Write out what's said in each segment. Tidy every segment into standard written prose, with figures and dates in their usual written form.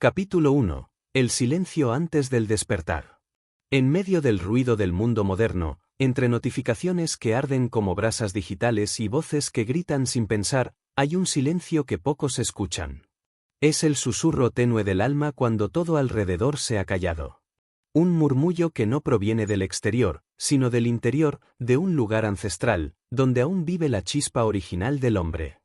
Capítulo 1. El silencio antes del despertar. En medio del ruido del mundo moderno, entre notificaciones que arden como brasas digitales y voces que gritan sin pensar, hay un silencio que pocos escuchan. Es el susurro tenue del alma cuando todo alrededor se ha callado. Un murmullo que no proviene del exterior, sino del interior, de un lugar ancestral, donde aún vive la chispa original del hombre.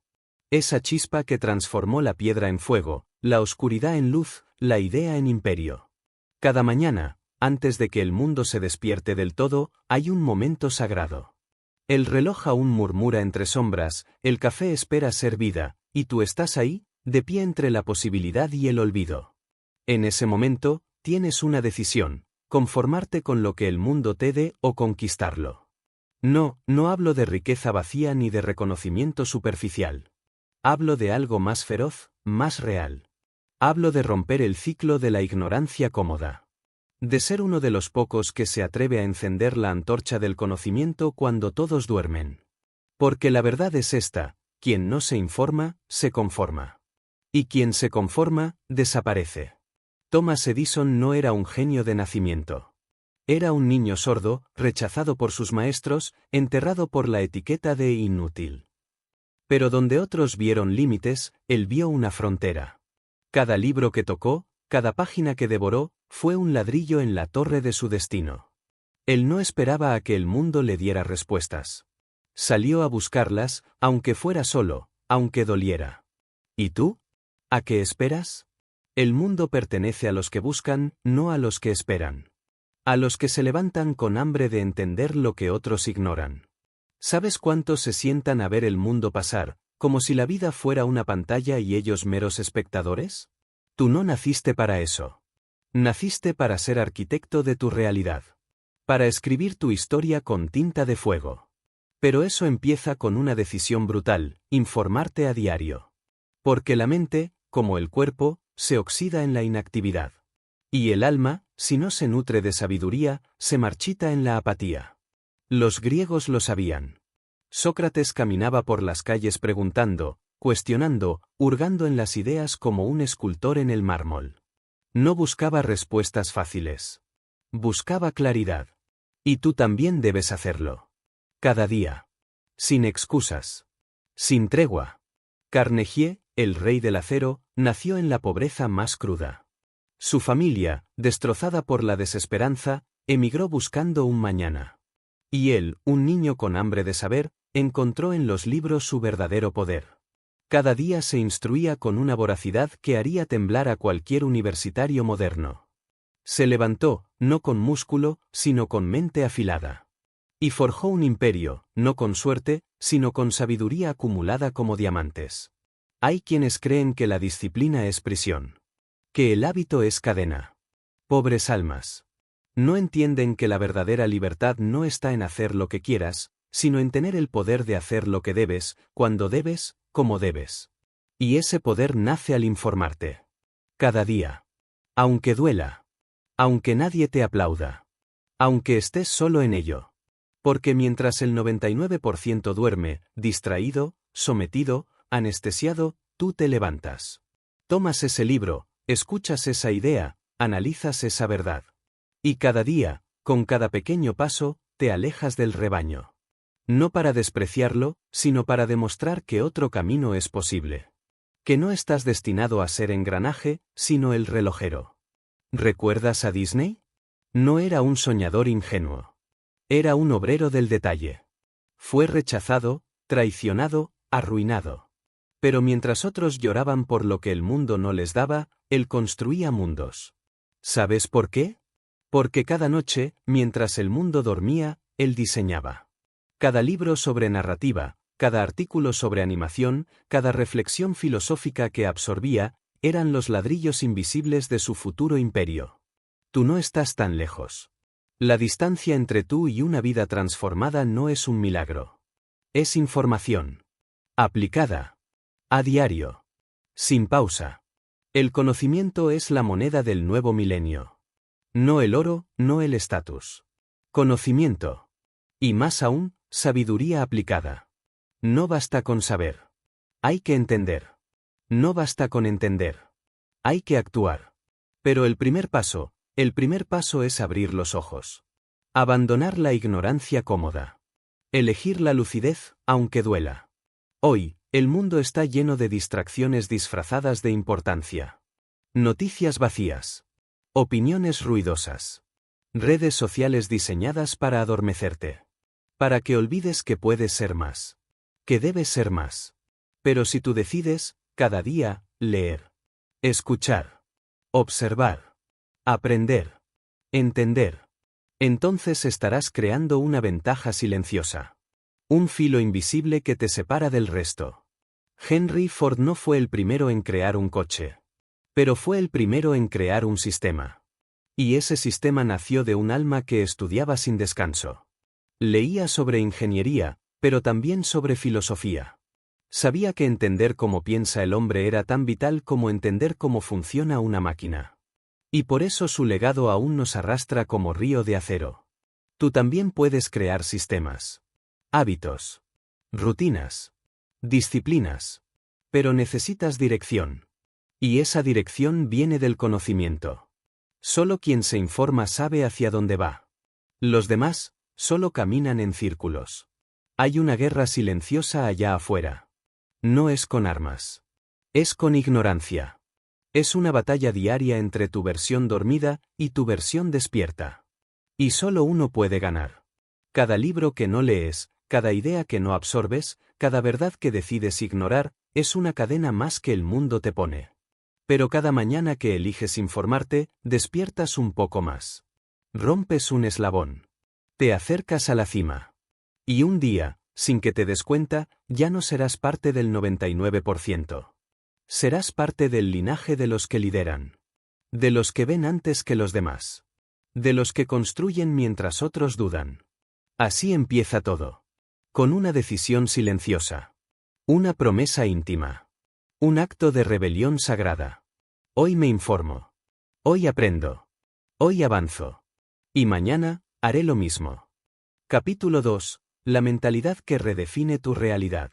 Esa chispa que transformó la piedra en fuego, la oscuridad en luz, la idea en imperio. Cada mañana, antes de que el mundo se despierte del todo, hay un momento sagrado. El reloj aún murmura entre sombras, el café espera ser vida, y tú estás ahí, de pie entre la posibilidad y el olvido. En ese momento, tienes una decisión: conformarte con lo que el mundo te dé o conquistarlo. No hablo de riqueza vacía ni de reconocimiento superficial. Hablo de algo más feroz, más real. Hablo de romper el ciclo de la ignorancia cómoda. De ser uno de los pocos que se atreve a encender la antorcha del conocimiento cuando todos duermen. Porque la verdad es esta: quien no se informa, se conforma. Y quien se conforma, desaparece. Thomas Edison no era un genio de nacimiento. Era un niño sordo, rechazado por sus maestros, enterrado por la etiqueta de inútil. Pero donde otros vieron límites, él vio una frontera. Cada libro que tocó, cada página que devoró, fue un ladrillo en la torre de su destino. Él no esperaba a que el mundo le diera respuestas. Salió a buscarlas, aunque fuera solo, aunque doliera. ¿Y tú? ¿A qué esperas? El mundo pertenece a los que buscan, no a los que esperan. A los que se levantan con hambre de entender lo que otros ignoran. ¿Sabes cuántos se sientan a ver el mundo pasar, como si la vida fuera una pantalla y ellos meros espectadores? Tú no naciste para eso. Naciste para ser arquitecto de tu realidad. Para escribir tu historia con tinta de fuego. Pero eso empieza con una decisión brutal: informarte a diario. Porque la mente, como el cuerpo, se oxida en la inactividad. Y el alma, si no se nutre de sabiduría, se marchita en la apatía. Los griegos lo sabían. Sócrates caminaba por las calles preguntando, cuestionando, hurgando en las ideas como un escultor en el mármol. No buscaba respuestas fáciles. Buscaba claridad. Y tú también debes hacerlo. Cada día. Sin excusas. Sin tregua. Carnegie, el rey del acero, nació en la pobreza más cruda. Su familia, destrozada por la desesperanza, emigró buscando un mañana. Y él, un niño con hambre de saber, encontró en los libros su verdadero poder. Cada día se instruía con una voracidad que haría temblar a cualquier universitario moderno. Se levantó, no con músculo, sino con mente afilada. Y forjó un imperio, no con suerte, sino con sabiduría acumulada como diamantes. Hay quienes creen que la disciplina es prisión. Que el hábito es cadena. Pobres almas. No entienden que la verdadera libertad no está en hacer lo que quieras, sino en tener el poder de hacer lo que debes, cuando debes, como debes. Y ese poder nace al informarte. Cada día. Aunque duela. Aunque nadie te aplauda. Aunque estés solo en ello. Porque mientras el 99% duerme, distraído, sometido, anestesiado, tú te levantas. Tomas ese libro, escuchas esa idea, analizas esa verdad. Y cada día, con cada pequeño paso, te alejas del rebaño. No para despreciarlo, sino para demostrar que otro camino es posible. Que no estás destinado a ser engranaje, sino el relojero. ¿Recuerdas a Disney? No era un soñador ingenuo. Era un obrero del detalle. Fue rechazado, traicionado, arruinado. Pero mientras otros lloraban por lo que el mundo no les daba, él construía mundos. ¿Sabes por qué? Porque cada noche, mientras el mundo dormía, él diseñaba. Cada libro sobre narrativa, cada artículo sobre animación, cada reflexión filosófica que absorbía, eran los ladrillos invisibles de su futuro imperio. Tú no estás tan lejos. La distancia entre tú y una vida transformada no es un milagro. Es información. Aplicada. A diario. Sin pausa. El conocimiento es la moneda del nuevo milenio. No el oro, no el estatus. Conocimiento. Y más aún, sabiduría aplicada. No basta con saber. Hay que entender. No basta con entender. Hay que actuar. Pero el primer paso es abrir los ojos. Abandonar la ignorancia cómoda. Elegir la lucidez, aunque duela. Hoy, el mundo está lleno de distracciones disfrazadas de importancia. Noticias vacías. Opiniones ruidosas. Redes sociales diseñadas para adormecerte. Para que olvides que puedes ser más. Que debes ser más. Pero si tú decides, cada día, leer. Escuchar. Observar. Aprender. Entender. Entonces estarás creando una ventaja silenciosa. Un filo invisible que te separa del resto. Henry Ford no fue el primero en crear un coche. Pero fue el primero en crear un sistema. Y ese sistema nació de un alma que estudiaba sin descanso. Leía sobre ingeniería, pero también sobre filosofía. Sabía que entender cómo piensa el hombre era tan vital como entender cómo funciona una máquina. Y por eso su legado aún nos arrastra como río de acero. Tú también puedes crear sistemas. Hábitos. Rutinas. Disciplinas. Pero necesitas dirección. Y esa dirección viene del conocimiento. Solo quien se informa sabe hacia dónde va. Los demás, solo caminan en círculos. Hay una guerra silenciosa allá afuera. No es con armas. Es con ignorancia. Es una batalla diaria entre tu versión dormida y tu versión despierta. Y solo uno puede ganar. Cada libro que no lees, cada idea que no absorbes, cada verdad que decides ignorar, es una cadena más que el mundo te pone. Pero cada mañana que eliges informarte, despiertas un poco más. Rompes un eslabón. Te acercas a la cima. Y un día, sin que te des cuenta, ya no serás parte del 99%. Serás parte del linaje de los que lideran. De los que ven antes que los demás. De los que construyen mientras otros dudan. Así empieza todo. Con una decisión silenciosa. Una promesa íntima. Un acto de rebelión sagrada. Hoy me informo. Hoy aprendo. Hoy avanzo. Y mañana, haré lo mismo. Capítulo 2. La mentalidad que redefine tu realidad.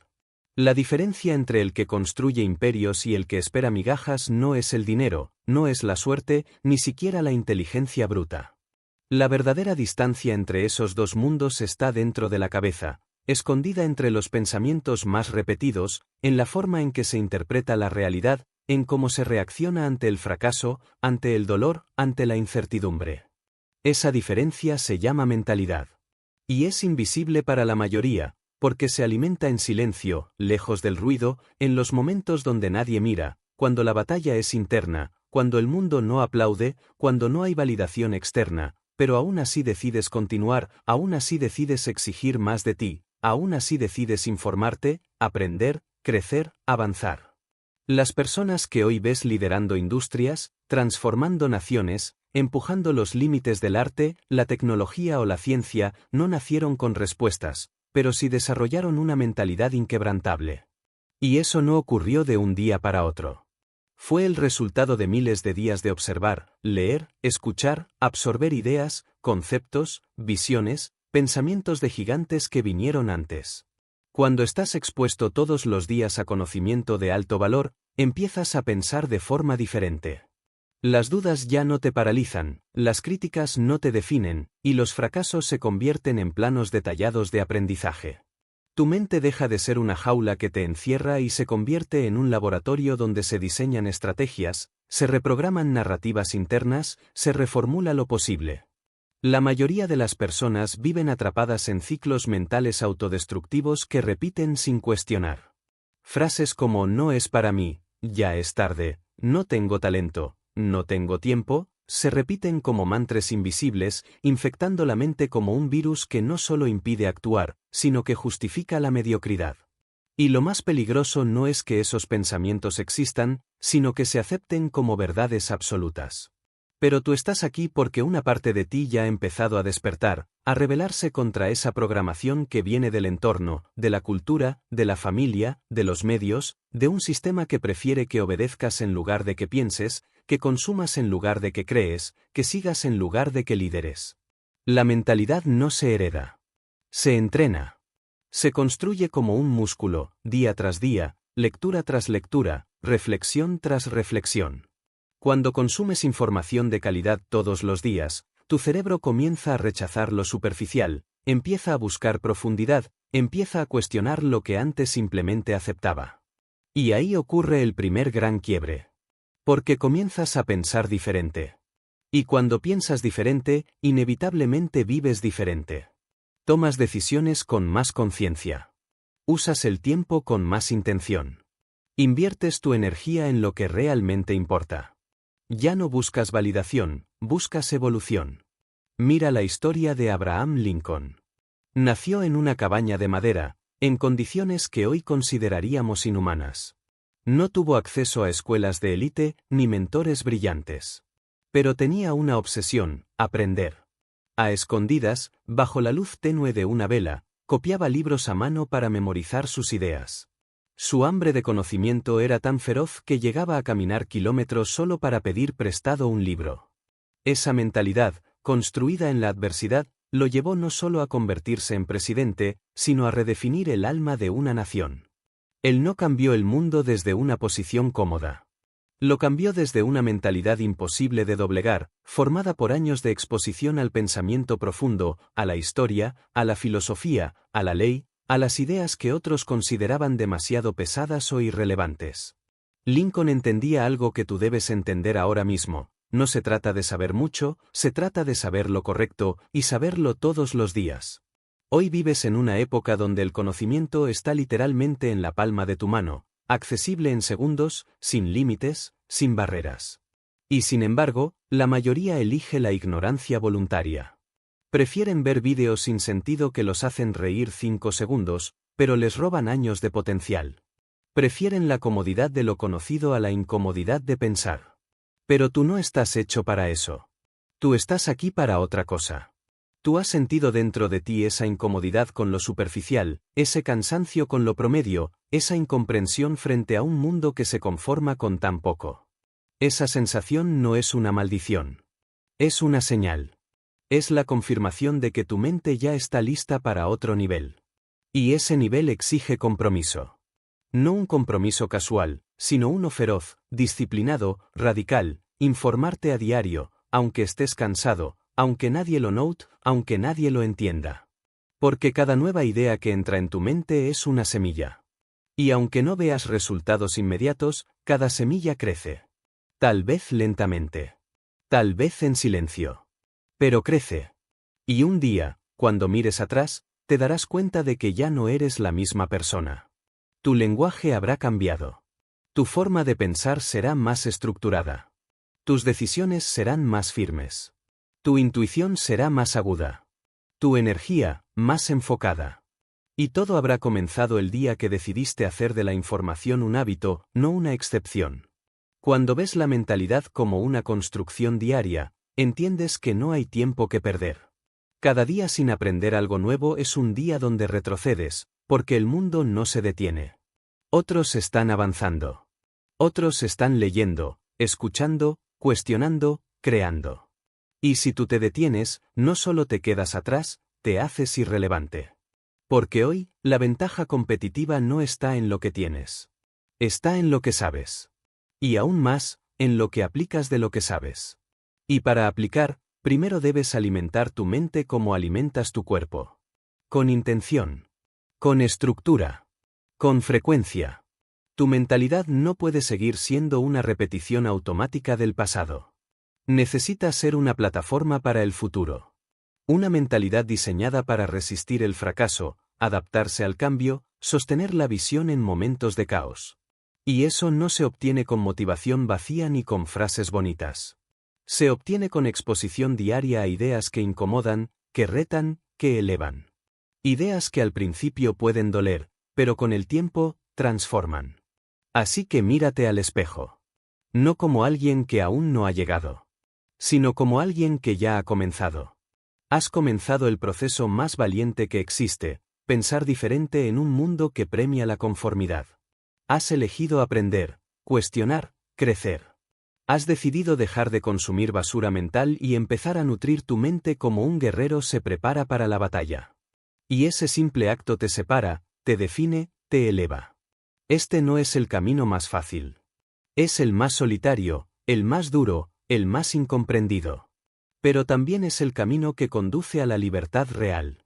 La diferencia entre el que construye imperios y el que espera migajas no es el dinero, no es la suerte, ni siquiera la inteligencia bruta. La verdadera distancia entre esos dos mundos está dentro de la cabeza, escondida entre los pensamientos más repetidos, en la forma en que se interpreta la realidad, en cómo se reacciona ante el fracaso, ante el dolor, ante la incertidumbre. Esa diferencia se llama mentalidad. Y es invisible para la mayoría, porque se alimenta en silencio, lejos del ruido, en los momentos donde nadie mira, cuando la batalla es interna, cuando el mundo no aplaude, cuando no hay validación externa, pero aún así decides continuar, aún así decides exigir más de ti, aún así decides informarte, aprender, crecer, avanzar. Las personas que hoy ves liderando industrias, transformando naciones, empujando los límites del arte, la tecnología o la ciencia, no nacieron con respuestas, pero sí desarrollaron una mentalidad inquebrantable. Y eso no ocurrió de un día para otro. Fue el resultado de miles de días de observar, leer, escuchar, absorber ideas, conceptos, visiones, pensamientos de gigantes que vinieron antes. Cuando estás expuesto todos los días a conocimiento de alto valor, empiezas a pensar de forma diferente. Las dudas ya no te paralizan, las críticas no te definen, y los fracasos se convierten en planos detallados de aprendizaje. Tu mente deja de ser una jaula que te encierra y se convierte en un laboratorio donde se diseñan estrategias, se reprograman narrativas internas, se reformula lo posible. La mayoría de las personas viven atrapadas en ciclos mentales autodestructivos que repiten sin cuestionar. Frases como no es para mí, ya es tarde, no tengo talento, no tengo tiempo, se repiten como mantras invisibles, infectando la mente como un virus que no solo impide actuar, sino que justifica la mediocridad. Y lo más peligroso no es que esos pensamientos existan, sino que se acepten como verdades absolutas. Pero tú estás aquí porque una parte de ti ya ha empezado a despertar, a rebelarse contra esa programación que viene del entorno, de la cultura, de la familia, de los medios, de un sistema que prefiere que obedezcas en lugar de que pienses, que consumas en lugar de que crees, que sigas en lugar de que lideres. La mentalidad no se hereda. Se entrena. Se construye como un músculo, día tras día, lectura tras lectura, reflexión tras reflexión. Cuando consumes información de calidad todos los días, tu cerebro comienza a rechazar lo superficial, empieza a buscar profundidad, empieza a cuestionar lo que antes simplemente aceptaba. Y ahí ocurre el primer gran quiebre. Porque comienzas a pensar diferente. Y cuando piensas diferente, inevitablemente vives diferente. Tomas decisiones con más conciencia. Usas el tiempo con más intención. Inviertes tu energía en lo que realmente importa. Ya no buscas validación, buscas evolución. Mira la historia de Abraham Lincoln. Nació en una cabaña de madera, en condiciones que hoy consideraríamos inhumanas. No tuvo acceso a escuelas de élite ni mentores brillantes. Pero tenía una obsesión: aprender. A escondidas, bajo la luz tenue de una vela, copiaba libros a mano para memorizar sus ideas. Su hambre de conocimiento era tan feroz que llegaba a caminar kilómetros solo para pedir prestado un libro. Esa mentalidad, construida en la adversidad, lo llevó no solo a convertirse en presidente, sino a redefinir el alma de una nación. Él no cambió el mundo desde una posición cómoda. Lo cambió desde una mentalidad imposible de doblegar, formada por años de exposición al pensamiento profundo, a la historia, a la filosofía, a la ley, a las ideas que otros consideraban demasiado pesadas o irrelevantes. Lincoln entendía algo que tú debes entender ahora mismo: no se trata de saber mucho, se trata de saber lo correcto, y saberlo todos los días. Hoy vives en una época donde el conocimiento está literalmente en la palma de tu mano, accesible en segundos, sin límites, sin barreras. Y sin embargo, la mayoría elige la ignorancia voluntaria. Prefieren ver vídeos sin sentido que los hacen reír 5 segundos, pero les roban años de potencial. Prefieren la comodidad de lo conocido a la incomodidad de pensar. Pero tú no estás hecho para eso. Tú estás aquí para otra cosa. Tú has sentido dentro de ti esa incomodidad con lo superficial, ese cansancio con lo promedio, esa incomprensión frente a un mundo que se conforma con tan poco. Esa sensación no es una maldición. Es una señal. Es la confirmación de que tu mente ya está lista para otro nivel. Y ese nivel exige compromiso. No un compromiso casual, sino uno feroz, disciplinado, radical: informarte a diario, aunque estés cansado, aunque nadie lo note, aunque nadie lo entienda. Porque cada nueva idea que entra en tu mente es una semilla. Y aunque no veas resultados inmediatos, cada semilla crece. Tal vez lentamente. Tal vez en silencio. Pero crece. Y un día, cuando mires atrás, te darás cuenta de que ya no eres la misma persona. Tu lenguaje habrá cambiado. Tu forma de pensar será más estructurada. Tus decisiones serán más firmes. Tu intuición será más aguda. Tu energía, más enfocada. Y todo habrá comenzado el día que decidiste hacer de la información un hábito, no una excepción. Cuando ves la mentalidad como una construcción diaria, entiendes que no hay tiempo que perder. Cada día sin aprender algo nuevo es un día donde retrocedes, porque el mundo no se detiene. Otros están avanzando. Otros están leyendo, escuchando, cuestionando, creando. Y si tú te detienes, no solo te quedas atrás, te haces irrelevante. Porque hoy, la ventaja competitiva no está en lo que tienes. Está en lo que sabes. Y aún más, en lo que aplicas de lo que sabes. Y para aplicar, primero debes alimentar tu mente como alimentas tu cuerpo. Con intención. Con estructura. Con frecuencia. Tu mentalidad no puede seguir siendo una repetición automática del pasado. Necesita ser una plataforma para el futuro. Una mentalidad diseñada para resistir el fracaso, adaptarse al cambio, sostener la visión en momentos de caos. Y eso no se obtiene con motivación vacía ni con frases bonitas. Se obtiene con exposición diaria a ideas que incomodan, que retan, que elevan. Ideas que al principio pueden doler, pero con el tiempo, transforman. Así que mírate al espejo. No como alguien que aún no ha llegado, sino como alguien que ya ha comenzado. Has comenzado el proceso más valiente que existe: pensar diferente en un mundo que premia la conformidad. Has elegido aprender, cuestionar, crecer. Has decidido dejar de consumir basura mental y empezar a nutrir tu mente como un guerrero se prepara para la batalla. Y ese simple acto te separa, te define, te eleva. Este no es el camino más fácil. Es el más solitario, el más duro, el más incomprendido. Pero también es el camino que conduce a la libertad real.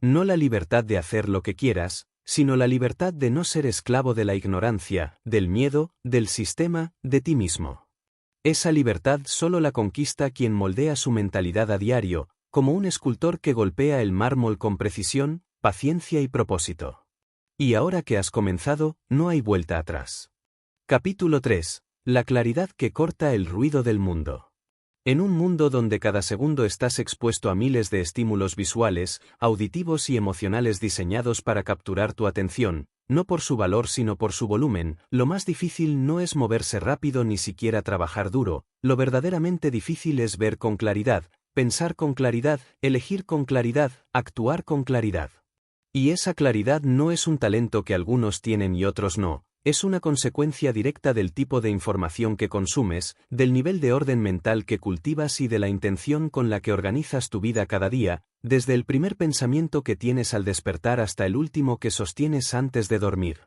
No la libertad de hacer lo que quieras, sino la libertad de no ser esclavo de la ignorancia, del miedo, del sistema, de ti mismo. Esa libertad solo la conquista quien moldea su mentalidad a diario, como un escultor que golpea el mármol con precisión, paciencia y propósito. Y ahora que has comenzado, no hay vuelta atrás. Capítulo 3. La claridad que corta el ruido del mundo. En un mundo donde cada segundo estás expuesto a miles de estímulos visuales, auditivos y emocionales diseñados para capturar tu atención, no por su valor sino por su volumen, lo más difícil no es moverse rápido ni siquiera trabajar duro, lo verdaderamente difícil es ver con claridad, pensar con claridad, elegir con claridad, actuar con claridad. Y esa claridad no es un talento que algunos tienen y otros no. Es una consecuencia directa del tipo de información que consumes, del nivel de orden mental que cultivas y de la intención con la que organizas tu vida cada día, desde el primer pensamiento que tienes al despertar hasta el último que sostienes antes de dormir.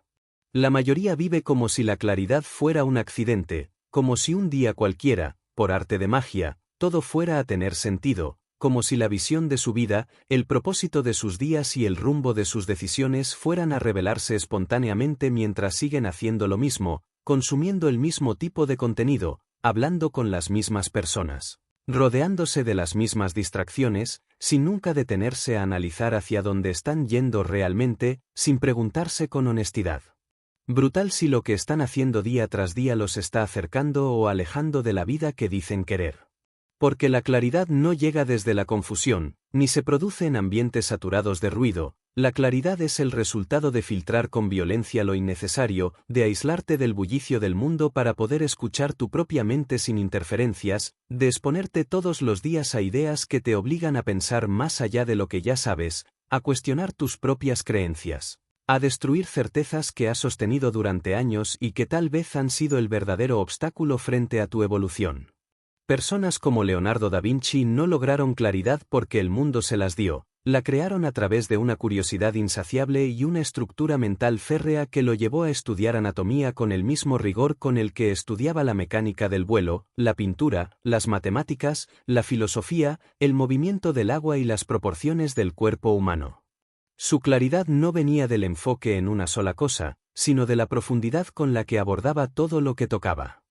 La mayoría vive como si la claridad fuera un accidente, como si un día cualquiera, por arte de magia, todo fuera a tener sentido, como si la visión de su vida, el propósito de sus días y el rumbo de sus decisiones fueran a revelarse espontáneamente mientras siguen haciendo lo mismo, consumiendo el mismo tipo de contenido, hablando con las mismas personas, rodeándose de las mismas distracciones, sin nunca detenerse a analizar hacia dónde están yendo realmente, sin preguntarse con honestidad. Brutal si lo que están haciendo día tras día los está acercando o alejando de la vida que dicen querer. Porque la claridad no llega desde la confusión, ni se produce en ambientes saturados de ruido, la claridad es el resultado de filtrar con violencia lo innecesario, de aislarte del bullicio del mundo para poder escuchar tu propia mente sin interferencias, de exponerte todos los días a ideas que te obligan a pensar más allá de lo que ya sabes, a cuestionar tus propias creencias, a destruir certezas que has sostenido durante años y que tal vez han sido el verdadero obstáculo frente a tu evolución. Personas como Leonardo da Vinci no lograron claridad porque el mundo se las dio, la crearon a través de una curiosidad insaciable y una estructura mental férrea que lo llevó a estudiar anatomía con el mismo rigor con el que estudiaba la mecánica del vuelo, la pintura, las matemáticas, la filosofía, el movimiento del agua y las proporciones del cuerpo humano. Su claridad no venía del enfoque en una sola cosa, sino de la profundidad con la que abordaba todo lo que tocaba.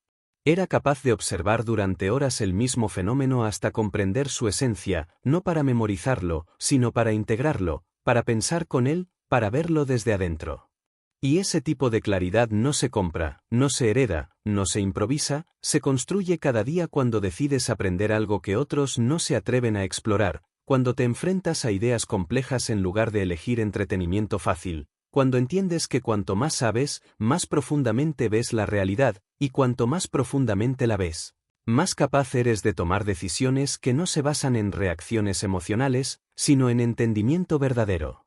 Era capaz de observar durante horas el mismo fenómeno hasta comprender su esencia, no para memorizarlo, sino para integrarlo, para pensar con él, para verlo desde adentro. Y ese tipo de claridad no se compra, no se hereda, no se improvisa, se construye cada día cuando decides aprender algo que otros no se atreven a explorar, cuando te enfrentas a ideas complejas en lugar de elegir entretenimiento fácil. Cuando entiendes que cuanto más sabes, más profundamente ves la realidad, y cuanto más profundamente la ves, más capaz eres de tomar decisiones que no se basan en reacciones emocionales, sino en entendimiento verdadero.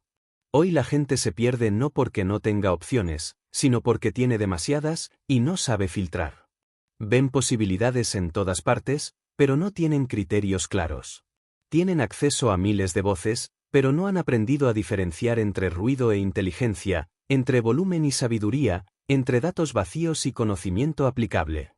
Hoy la gente se pierde no porque no tenga opciones, sino porque tiene demasiadas, y no sabe filtrar. Ven posibilidades en todas partes, pero no tienen criterios claros. Tienen acceso a miles de voces, pero no han aprendido a diferenciar entre ruido e inteligencia, entre volumen y sabiduría, entre datos vacíos y conocimiento aplicable.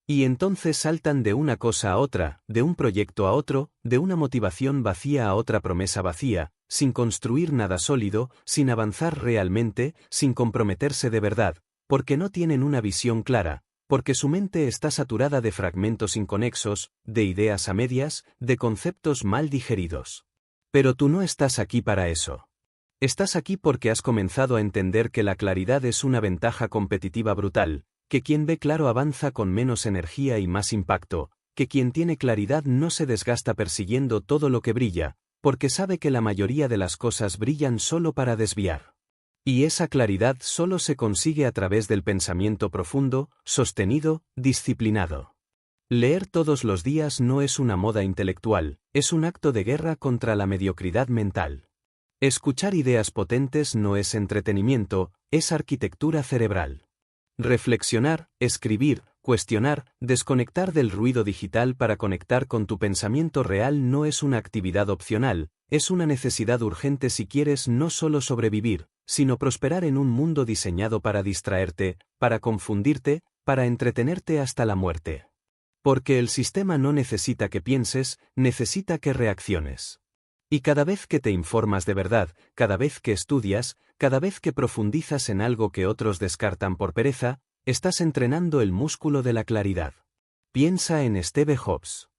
Y entonces saltan de una cosa a otra, de un proyecto a otro, de una motivación vacía a otra promesa vacía, sin construir nada sólido, sin avanzar realmente, sin comprometerse de verdad, porque no tienen una visión clara, porque su mente está saturada de fragmentos inconexos, de ideas a medias, de conceptos mal digeridos. Pero tú no estás aquí para eso. Estás aquí porque has comenzado a entender que la claridad es una ventaja competitiva brutal, que quien ve claro avanza con menos energía y más impacto, que quien tiene claridad no se desgasta persiguiendo todo lo que brilla, porque sabe que la mayoría de las cosas brillan solo para desviar. Y esa claridad solo se consigue a través del pensamiento profundo, sostenido, disciplinado. Leer todos los días no es una moda intelectual, es un acto de guerra contra la mediocridad mental. Escuchar ideas potentes no es entretenimiento, es arquitectura cerebral. Reflexionar, escribir, cuestionar, desconectar del ruido digital para conectar con tu pensamiento real no es una actividad opcional, es una necesidad urgente si quieres no solo sobrevivir, sino prosperar en un mundo diseñado para distraerte, para confundirte, para entretenerte hasta la muerte. Porque el sistema no necesita que pienses, necesita que reacciones. Y cada vez que te informas de verdad, cada vez que estudias, cada vez que profundizas en algo que otros descartan por pereza, estás entrenando el músculo de la claridad. Piensa en Steve Jobs.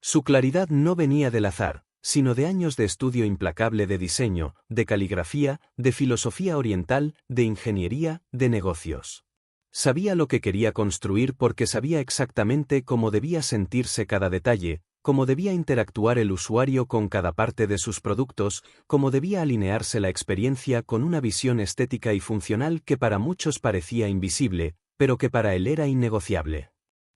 Su claridad no venía del azar, sino de años de estudio implacable de diseño, de caligrafía, de filosofía oriental, de ingeniería, de negocios. Sabía lo que quería construir porque sabía exactamente cómo debía sentirse cada detalle, cómo debía interactuar el usuario con cada parte de sus productos, cómo debía alinearse la experiencia con una visión estética y funcional que para muchos parecía invisible, pero que para él era innegociable.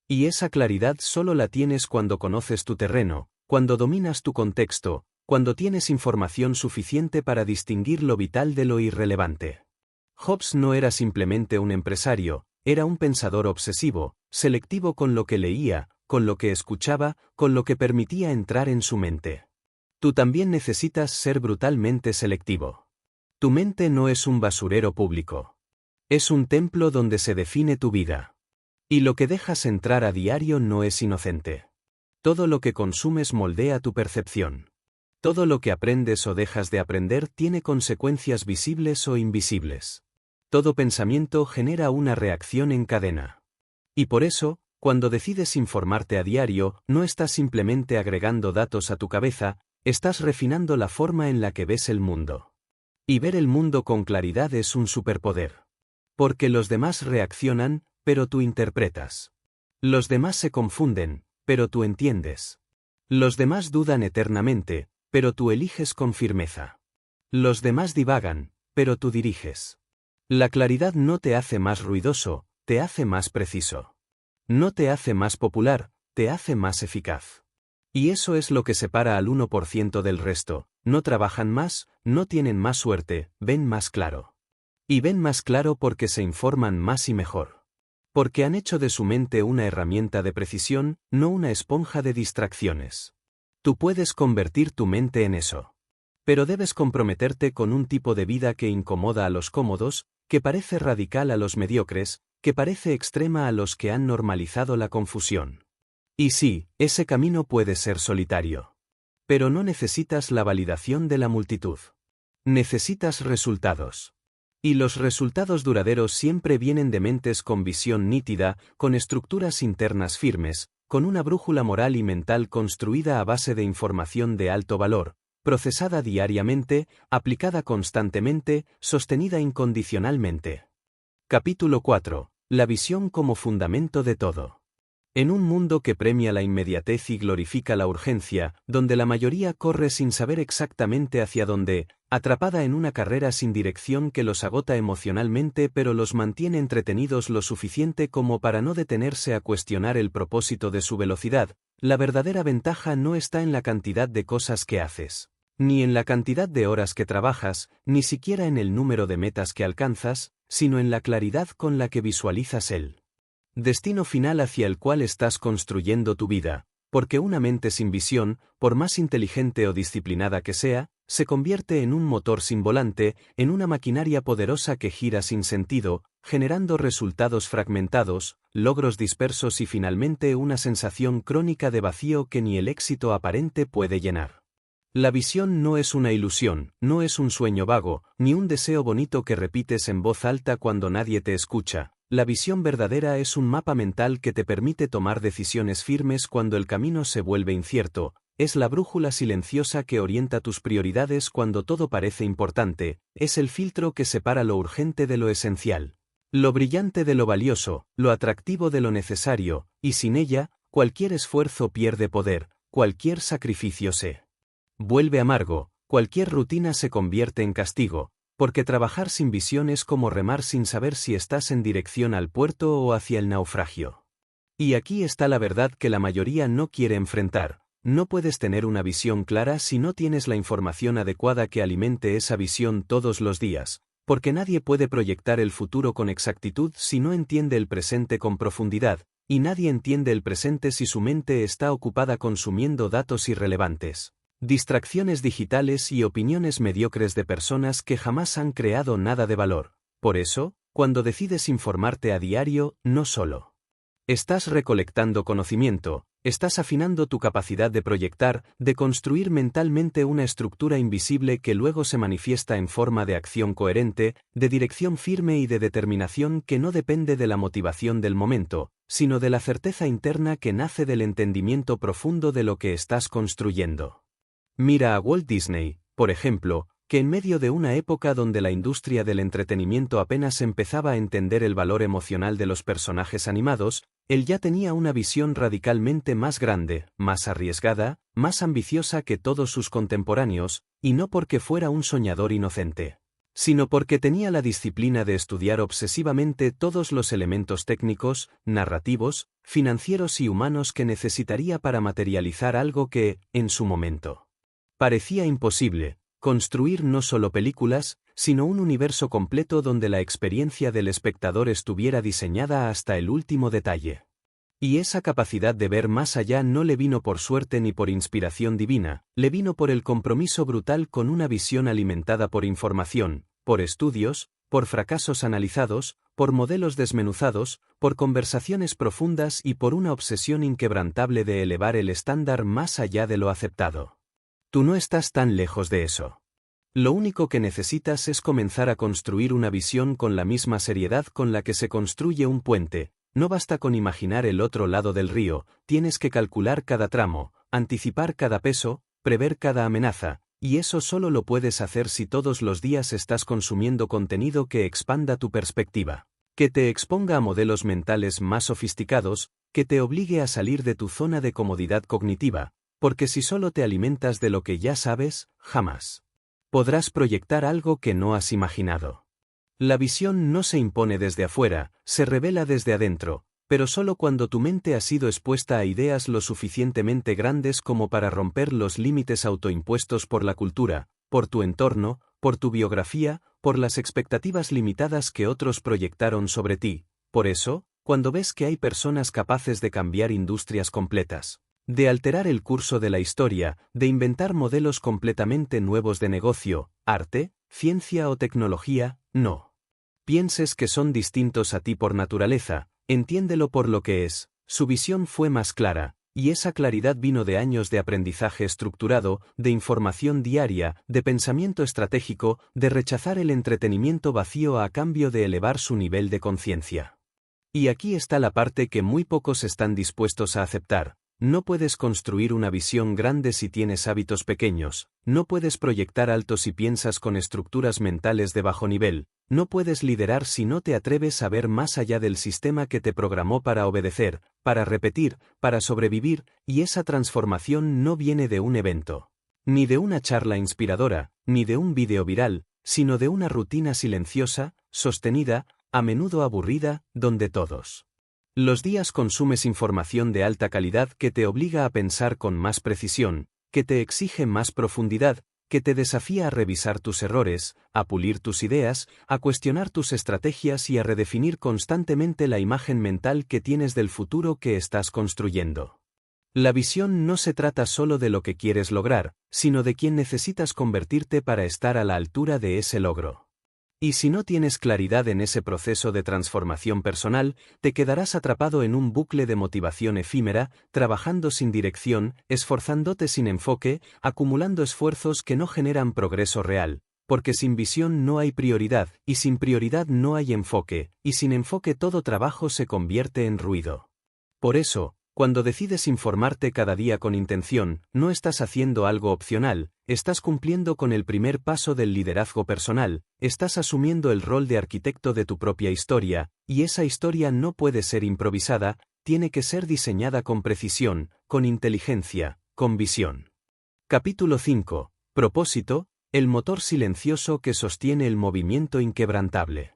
Y esa claridad solo la tienes cuando conoces tu terreno, cuando dominas tu contexto, cuando tienes información suficiente para distinguir lo vital de lo irrelevante. Jobs no era simplemente un empresario, era un pensador obsesivo, selectivo con lo que leía, con lo que escuchaba, con lo que permitía entrar en su mente. Tú también necesitas ser brutalmente selectivo. Tu mente no es un basurero público. Es un templo donde se define tu vida. Y lo que dejas entrar a diario no es inocente. Todo lo que consumes moldea tu percepción. Todo lo que aprendes o dejas de aprender tiene consecuencias visibles o invisibles. Todo pensamiento genera una reacción en cadena. Y por eso, cuando decides informarte a diario, no estás simplemente agregando datos a tu cabeza, estás refinando la forma en la que ves el mundo. Y ver el mundo con claridad es un superpoder. Porque los demás reaccionan, pero tú interpretas. Los demás se confunden, pero tú entiendes. Los demás dudan eternamente, pero tú eliges con firmeza. Los demás divagan, pero tú diriges. La claridad no te hace más ruidoso, te hace más preciso. No te hace más popular, te hace más eficaz. Y eso es lo que separa al 1% del resto. No trabajan más, no tienen más suerte, ven más claro. Y ven más claro porque se informan más y mejor. Porque han hecho de su mente una herramienta de precisión, no una esponja de distracciones. Tú puedes convertir tu mente en eso. Pero debes comprometerte con un tipo de vida que incomoda a los cómodos, que parece radical a los mediocres, que parece extrema a los que han normalizado la confusión. Y sí, ese camino puede ser solitario. Pero no necesitas la validación de la multitud. Necesitas resultados. Y los resultados duraderos siempre vienen de mentes con visión nítida, con estructuras internas firmes, con una brújula moral y mental construida a base de información de alto valor, procesada diariamente, aplicada constantemente, sostenida incondicionalmente. Capítulo 4. La visión como fundamento de todo. En un mundo que premia la inmediatez y glorifica la urgencia, donde la mayoría corre sin saber exactamente hacia dónde, atrapada en una carrera sin dirección que los agota emocionalmente pero los mantiene entretenidos lo suficiente como para no detenerse a cuestionar el propósito de su velocidad, la verdadera ventaja no está en la cantidad de cosas que haces, ni en la cantidad de horas que trabajas, ni siquiera en el número de metas que alcanzas, sino en la claridad con la que visualizas el destino final hacia el cual estás construyendo tu vida, porque una mente sin visión, por más inteligente o disciplinada que sea, se convierte en un motor sin volante, en una maquinaria poderosa que gira sin sentido, generando resultados fragmentados, logros dispersos y finalmente una sensación crónica de vacío que ni el éxito aparente puede llenar. La visión no es una ilusión, no es un sueño vago, ni un deseo bonito que repites en voz alta cuando nadie te escucha. La visión verdadera es un mapa mental que te permite tomar decisiones firmes cuando el camino se vuelve incierto, es la brújula silenciosa que orienta tus prioridades cuando todo parece importante, es el filtro que separa lo urgente de lo esencial, lo brillante de lo valioso, lo atractivo de lo necesario, y sin ella, cualquier esfuerzo pierde poder, cualquier sacrificio se vuelve amargo, cualquier rutina se convierte en castigo. Porque trabajar sin visión es como remar sin saber si estás en dirección al puerto o hacia el naufragio. Y aquí está la verdad que la mayoría no quiere enfrentar. No puedes tener una visión clara si no tienes la información adecuada que alimente esa visión todos los días, porque nadie puede proyectar el futuro con exactitud si no entiende el presente con profundidad, y nadie entiende el presente si su mente está ocupada consumiendo datos irrelevantes. Distracciones digitales y opiniones mediocres de personas que jamás han creado nada de valor. Por eso, cuando decides informarte a diario, no solo Estás recolectando conocimiento, estás afinando tu capacidad de proyectar, de construir mentalmente una estructura invisible que luego se manifiesta en forma de acción coherente, de dirección firme y de determinación que no depende de la motivación del momento, sino de la certeza interna que nace del entendimiento profundo de lo que estás construyendo. Mira a Walt Disney, por ejemplo, que en medio de una época donde la industria del entretenimiento apenas empezaba a entender el valor emocional de los personajes animados, él ya tenía una visión radicalmente más grande, más arriesgada, más ambiciosa que todos sus contemporáneos, y no porque fuera un soñador inocente, sino porque tenía la disciplina de estudiar obsesivamente todos los elementos técnicos, narrativos, financieros y humanos que necesitaría para materializar algo que, en su momento, parecía imposible: construir no solo películas, sino un universo completo donde la experiencia del espectador estuviera diseñada hasta el último detalle. Y esa capacidad de ver más allá no le vino por suerte ni por inspiración divina, le vino por el compromiso brutal con una visión alimentada por información, por estudios, por fracasos analizados, por modelos desmenuzados, por conversaciones profundas y por una obsesión inquebrantable de elevar el estándar más allá de lo aceptado. Tú no estás tan lejos de eso. Lo único que necesitas es comenzar a construir una visión con la misma seriedad con la que se construye un puente. No basta con imaginar el otro lado del río, tienes que calcular cada tramo, anticipar cada peso, prever cada amenaza, y eso solo lo puedes hacer si todos los días estás consumiendo contenido que expanda tu perspectiva, que te exponga a modelos mentales más sofisticados, que te obligue a salir de tu zona de comodidad cognitiva, porque si solo te alimentas de lo que ya sabes, jamás podrás proyectar algo que no has imaginado. La visión no se impone desde afuera, se revela desde adentro, pero solo cuando tu mente ha sido expuesta a ideas lo suficientemente grandes como para romper los límites autoimpuestos por la cultura, por tu entorno, por tu biografía, por las expectativas limitadas que otros proyectaron sobre ti. Por eso, cuando ves que hay personas capaces de cambiar industrias completas, de alterar el curso de la historia, de inventar modelos completamente nuevos de negocio, arte, ciencia o tecnología, no pienses que son distintos a ti por naturaleza, entiéndelo por lo que es. Su visión fue más clara, y esa claridad vino de años de aprendizaje estructurado, de información diaria, de pensamiento estratégico, de rechazar el entretenimiento vacío a cambio de elevar su nivel de conciencia. Y aquí está la parte que muy pocos están dispuestos a aceptar. No puedes construir una visión grande si tienes hábitos pequeños, no puedes proyectar alto si piensas con estructuras mentales de bajo nivel, no puedes liderar si no te atreves a ver más allá del sistema que te programó para obedecer, para repetir, para sobrevivir, y esa transformación no viene de un evento, ni de una charla inspiradora, ni de un vídeo viral, sino de una rutina silenciosa, sostenida, a menudo aburrida, donde todos los días consumes información de alta calidad que te obliga a pensar con más precisión, que te exige más profundidad, que te desafía a revisar tus errores, a pulir tus ideas, a cuestionar tus estrategias y a redefinir constantemente la imagen mental que tienes del futuro que estás construyendo. La visión no se trata solo de lo que quieres lograr, sino de quién necesitas convertirte para estar a la altura de ese logro. Y si no tienes claridad en ese proceso de transformación personal, te quedarás atrapado en un bucle de motivación efímera, trabajando sin dirección, esforzándote sin enfoque, acumulando esfuerzos que no generan progreso real, porque sin visión no hay prioridad, y sin prioridad no hay enfoque, y sin enfoque todo trabajo se convierte en ruido. Por eso, cuando decides informarte cada día con intención, no estás haciendo algo opcional, estás cumpliendo con el primer paso del liderazgo personal, estás asumiendo el rol de arquitecto de tu propia historia, y esa historia no puede ser improvisada, tiene que ser diseñada con precisión, con inteligencia, con visión. Capítulo 5. Propósito, el motor silencioso que sostiene el movimiento inquebrantable.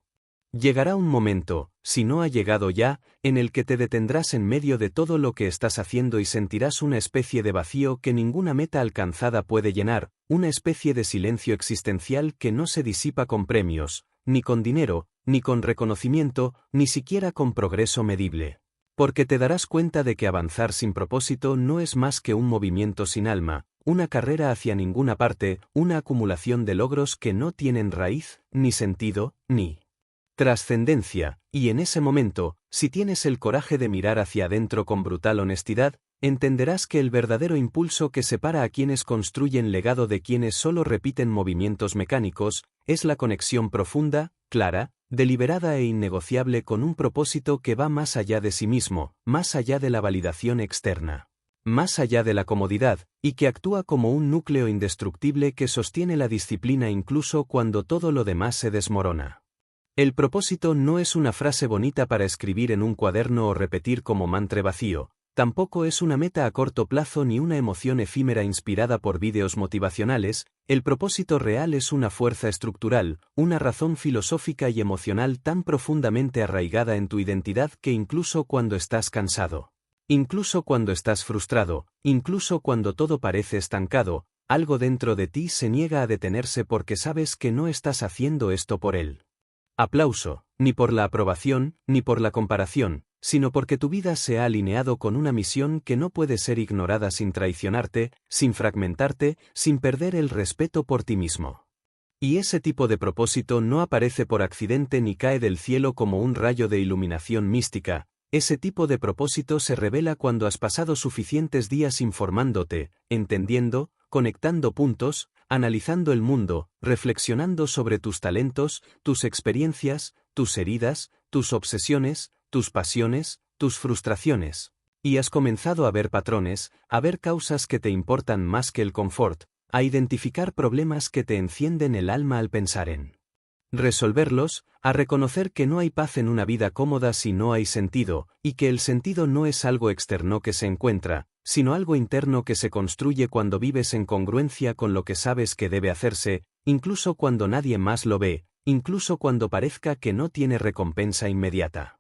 Llegará un momento, si no ha llegado ya, en el que te detendrás en medio de todo lo que estás haciendo y sentirás una especie de vacío que ninguna meta alcanzada puede llenar, una especie de silencio existencial que no se disipa con premios, ni con dinero, ni con reconocimiento, ni siquiera con progreso medible. Porque te darás cuenta de que avanzar sin propósito no es más que un movimiento sin alma, una carrera hacia ninguna parte, una acumulación de logros que no tienen raíz, ni sentido, ni trascendencia, y en ese momento, si tienes el coraje de mirar hacia adentro con brutal honestidad, entenderás que el verdadero impulso que separa a quienes construyen legado de quienes solo repiten movimientos mecánicos, es la conexión profunda, clara, deliberada e innegociable con un propósito que va más allá de sí mismo, más allá de la validación externa, más allá de la comodidad, y que actúa como un núcleo indestructible que sostiene la disciplina incluso cuando todo lo demás se desmorona. El propósito no es una frase bonita para escribir en un cuaderno o repetir como mantra vacío, tampoco es una meta a corto plazo ni una emoción efímera inspirada por vídeos motivacionales. El propósito real es una fuerza estructural, una razón filosófica y emocional tan profundamente arraigada en tu identidad que incluso cuando estás cansado, incluso cuando estás frustrado, incluso cuando todo parece estancado, algo dentro de ti se niega a detenerse porque sabes que no estás haciendo esto por él. Aplauso, ni por la aprobación, ni por la comparación, sino porque tu vida se ha alineado con una misión que no puede ser ignorada sin traicionarte, sin fragmentarte, sin perder el respeto por ti mismo. Y ese tipo de propósito no aparece por accidente ni cae del cielo como un rayo de iluminación mística. Ese tipo de propósito se revela cuando has pasado suficientes días informándote, entendiendo, conectando puntos, analizando el mundo, reflexionando sobre tus talentos, tus experiencias, tus heridas, tus obsesiones, tus pasiones, tus frustraciones. Y has comenzado a ver patrones, a ver causas que te importan más que el confort, a identificar problemas que te encienden el alma al pensar en resolverlos, a reconocer que no hay paz en una vida cómoda si no hay sentido, y que el sentido no es algo externo que se encuentra, sino algo interno que se construye cuando vives en congruencia con lo que sabes que debe hacerse, incluso cuando nadie más lo ve, incluso cuando parezca que no tiene recompensa inmediata.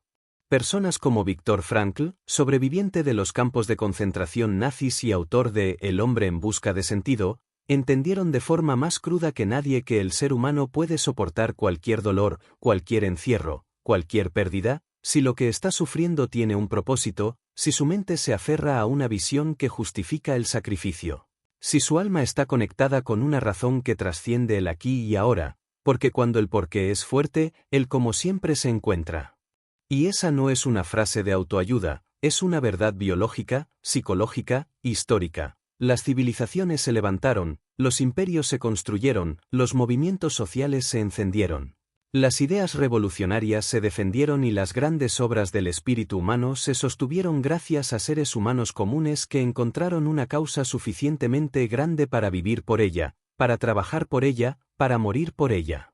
Personas como Viktor Frankl, sobreviviente de los campos de concentración nazis y autor de El hombre en busca de sentido, entendieron de forma más cruda que nadie que el ser humano puede soportar cualquier dolor, cualquier encierro, cualquier pérdida, si lo que está sufriendo tiene un propósito, si su mente se aferra a una visión que justifica el sacrificio, si su alma está conectada con una razón que trasciende el aquí y ahora, porque cuando el porqué es fuerte, el cómo siempre se encuentra. Y esa no es una frase de autoayuda, es una verdad biológica, psicológica, histórica. Las civilizaciones se levantaron, los imperios se construyeron, los movimientos sociales se encendieron. Las ideas revolucionarias se defendieron y las grandes obras del espíritu humano se sostuvieron gracias a seres humanos comunes que encontraron una causa suficientemente grande para vivir por ella, para trabajar por ella, para morir por ella.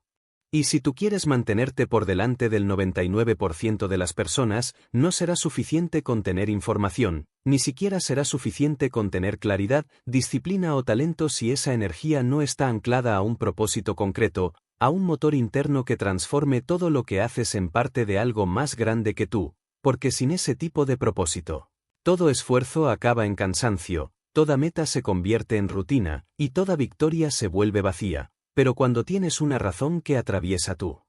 Y si tú quieres mantenerte por delante del 99% de las personas, no será suficiente con tener información, ni siquiera será suficiente con tener claridad, disciplina o talento si esa energía no está anclada a un propósito concreto, a un motor interno que transforme todo lo que haces en parte de algo más grande que tú, porque sin ese tipo de propósito, todo esfuerzo acaba en cansancio, toda meta se convierte en rutina, y toda victoria se vuelve vacía. Pero cuando tienes una razón que atraviesa tu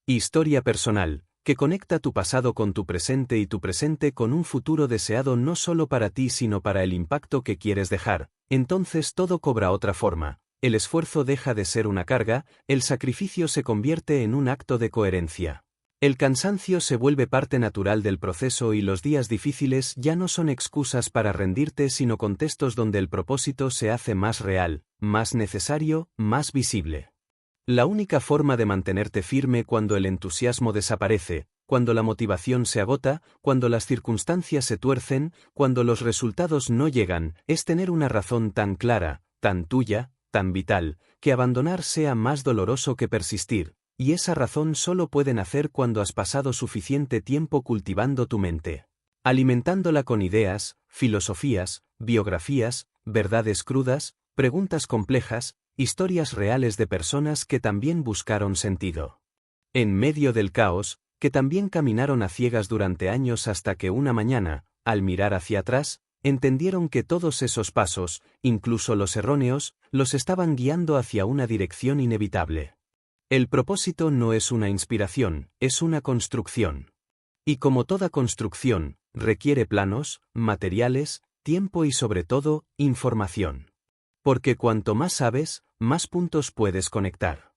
historia personal, que conecta tu pasado con tu presente y tu presente con un futuro deseado no solo para ti sino para el impacto que quieres dejar, entonces todo cobra otra forma, el esfuerzo deja de ser una carga, el sacrificio se convierte en un acto de coherencia. El cansancio se vuelve parte natural del proceso y los días difíciles ya no son excusas para rendirte sino contextos donde el propósito se hace más real, más necesario, más visible. La única forma de mantenerte firme cuando el entusiasmo desaparece, cuando la motivación se agota, cuando las circunstancias se tuercen, cuando los resultados no llegan, es tener una razón tan clara, tan tuya, tan vital, que abandonar sea más doloroso que persistir. Y esa razón solo puede nacer cuando has pasado suficiente tiempo cultivando tu mente, alimentándola con ideas, filosofías, biografías, verdades crudas, preguntas complejas, historias reales de personas que también buscaron sentido en medio del caos, que también caminaron a ciegas durante años hasta que una mañana, al mirar hacia atrás, entendieron que todos esos pasos, incluso los erróneos, los estaban guiando hacia una dirección inevitable. El propósito no es una inspiración, es una construcción. Y como toda construcción, requiere planos, materiales, tiempo y sobre todo, información. Porque cuanto más sabes, más puntos puedes conectar.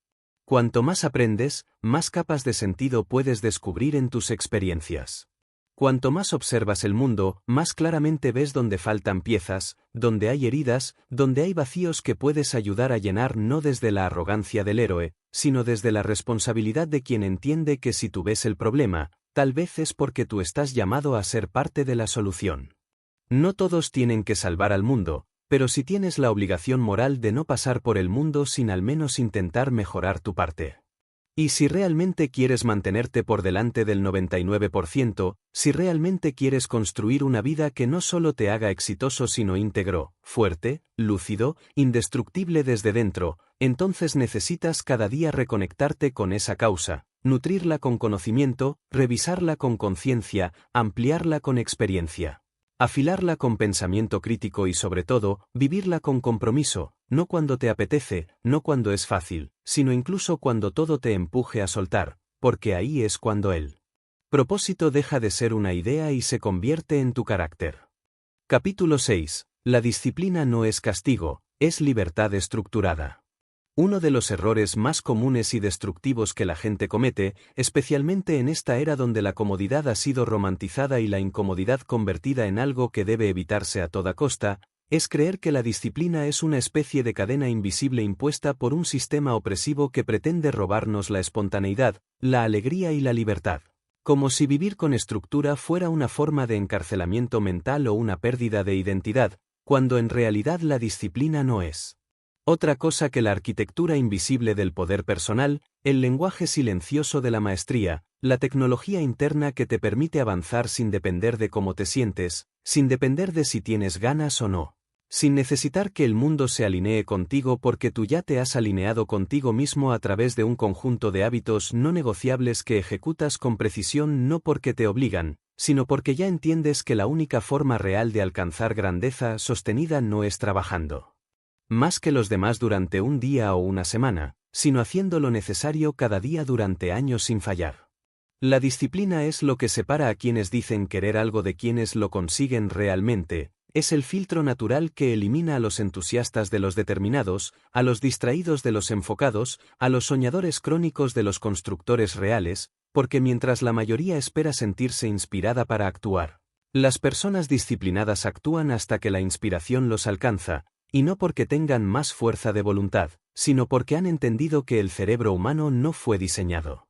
Cuanto más aprendes, más capas de sentido puedes descubrir en tus experiencias. Cuanto más observas el mundo, más claramente ves dónde faltan piezas, dónde hay heridas, dónde hay vacíos que puedes ayudar a llenar no desde la arrogancia del héroe, sino desde la responsabilidad de quien entiende que si tú ves el problema, tal vez es porque tú estás llamado a ser parte de la solución. No todos tienen que salvar al mundo, pero si tienes la obligación moral de no pasar por el mundo sin al menos intentar mejorar tu parte. Y si realmente quieres mantenerte por delante del 99%, si realmente quieres construir una vida que no solo te haga exitoso sino íntegro, fuerte, lúcido, indestructible desde dentro, entonces necesitas cada día reconectarte con esa causa, nutrirla con conocimiento, revisarla con conciencia, ampliarla con experiencia. Afilarla con pensamiento crítico y sobre todo, vivirla con compromiso, no cuando te apetece, no cuando es fácil, sino incluso cuando todo te empuje a soltar, porque ahí es cuando el propósito deja de ser una idea y se convierte en tu carácter. Capítulo 6. La disciplina no es castigo, es libertad estructurada. Uno de los errores más comunes y destructivos que la gente comete, especialmente en esta era donde la comodidad ha sido romantizada y la incomodidad convertida en algo que debe evitarse a toda costa, es creer que la disciplina es una especie de cadena invisible impuesta por un sistema opresivo que pretende robarnos la espontaneidad, la alegría y la libertad. Como si vivir con estructura fuera una forma de encarcelamiento mental o una pérdida de identidad, cuando en realidad la disciplina no es otra cosa que la arquitectura invisible del poder personal, el lenguaje silencioso de la maestría, la tecnología interna que te permite avanzar sin depender de cómo te sientes, sin depender de si tienes ganas o no. Sin necesitar que el mundo se alinee contigo porque tú ya te has alineado contigo mismo a través de un conjunto de hábitos no negociables que ejecutas con precisión no porque te obligan, sino porque ya entiendes que la única forma real de alcanzar grandeza sostenida no es trabajando más que los demás durante un día o una semana, sino haciendo lo necesario cada día durante años sin fallar. La disciplina es lo que separa a quienes dicen querer algo de quienes lo consiguen realmente, es el filtro natural que elimina a los entusiastas de los determinados, a los distraídos de los enfocados, a los soñadores crónicos de los constructores reales, porque mientras la mayoría espera sentirse inspirada para actuar, las personas disciplinadas actúan hasta que la inspiración los alcanza, y no porque tengan más fuerza de voluntad, sino porque han entendido que el cerebro humano no fue diseñado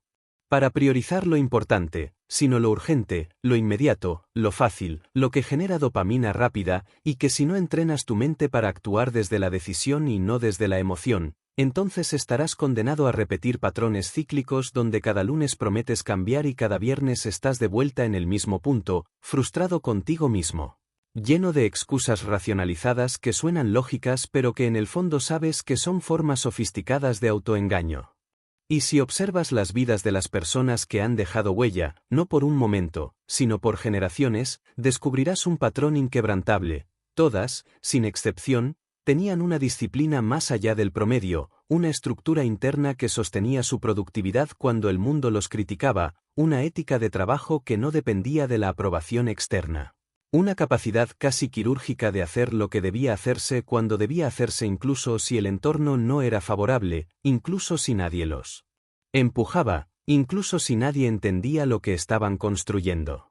para priorizar lo importante, sino lo urgente, lo inmediato, lo fácil, lo que genera dopamina rápida, y que si no entrenas tu mente para actuar desde la decisión y no desde la emoción, entonces estarás condenado a repetir patrones cíclicos donde cada lunes prometes cambiar y cada viernes estás de vuelta en el mismo punto, frustrado contigo mismo. Lleno de excusas racionalizadas que suenan lógicas pero que en el fondo sabes que son formas sofisticadas de autoengaño. Y si observas las vidas de las personas que han dejado huella, no por un momento, sino por generaciones, descubrirás un patrón inquebrantable. Todas, sin excepción, tenían una disciplina más allá del promedio, una estructura interna que sostenía su productividad cuando el mundo los criticaba, una ética de trabajo que no dependía de la aprobación externa. Una capacidad casi quirúrgica de hacer lo que debía hacerse cuando debía hacerse incluso si el entorno no era favorable, incluso si nadie los empujaba, incluso si nadie entendía lo que estaban construyendo.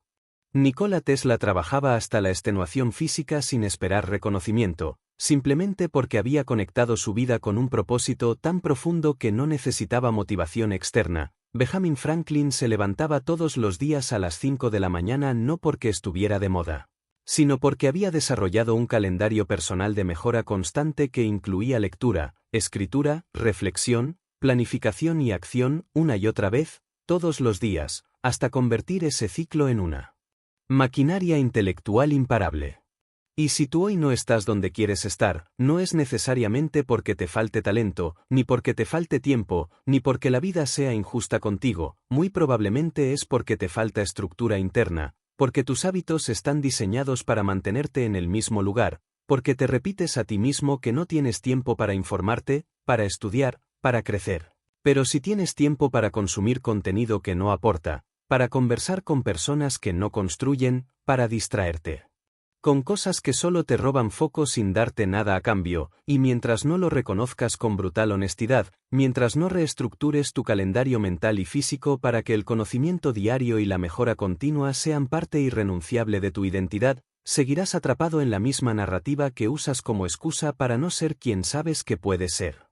Nikola Tesla trabajaba hasta la extenuación física sin esperar reconocimiento, simplemente porque había conectado su vida con un propósito tan profundo que no necesitaba motivación externa. Benjamin Franklin se levantaba todos los días a las 5 de la mañana no porque estuviera de moda, sino porque había desarrollado un calendario personal de mejora constante que incluía lectura, escritura, reflexión, planificación y acción una y otra vez, todos los días, hasta convertir ese ciclo en una maquinaria intelectual imparable. Y si tú hoy no estás donde quieres estar, no es necesariamente porque te falte talento, ni porque te falte tiempo, ni porque la vida sea injusta contigo, muy probablemente es porque te falta estructura interna, porque tus hábitos están diseñados para mantenerte en el mismo lugar, porque te repites a ti mismo que no tienes tiempo para informarte, para estudiar, para crecer. Pero si tienes tiempo para consumir contenido que no aporta, para conversar con personas que no construyen, para distraerte. Con cosas que solo te roban foco sin darte nada a cambio, y mientras no lo reconozcas con brutal honestidad, mientras no reestructures tu calendario mental y físico para que el conocimiento diario y la mejora continua sean parte irrenunciable de tu identidad, seguirás atrapado en la misma narrativa que usas como excusa para no ser quien sabes que puedes ser.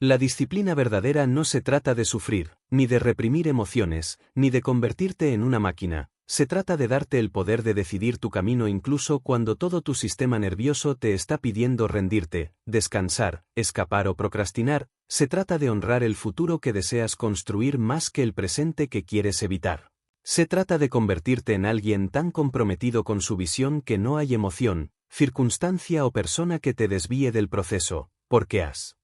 La disciplina verdadera no se trata de sufrir, ni de reprimir emociones, ni de convertirte en una máquina. Se trata de darte el poder de decidir tu camino incluso cuando todo tu sistema nervioso te está pidiendo rendirte, descansar, escapar o procrastinar. Se trata de honrar el futuro que deseas construir más que el presente que quieres evitar. Se trata de convertirte en alguien tan comprometido con su visión que no hay emoción, circunstancia o persona que te desvíe del proceso, porque has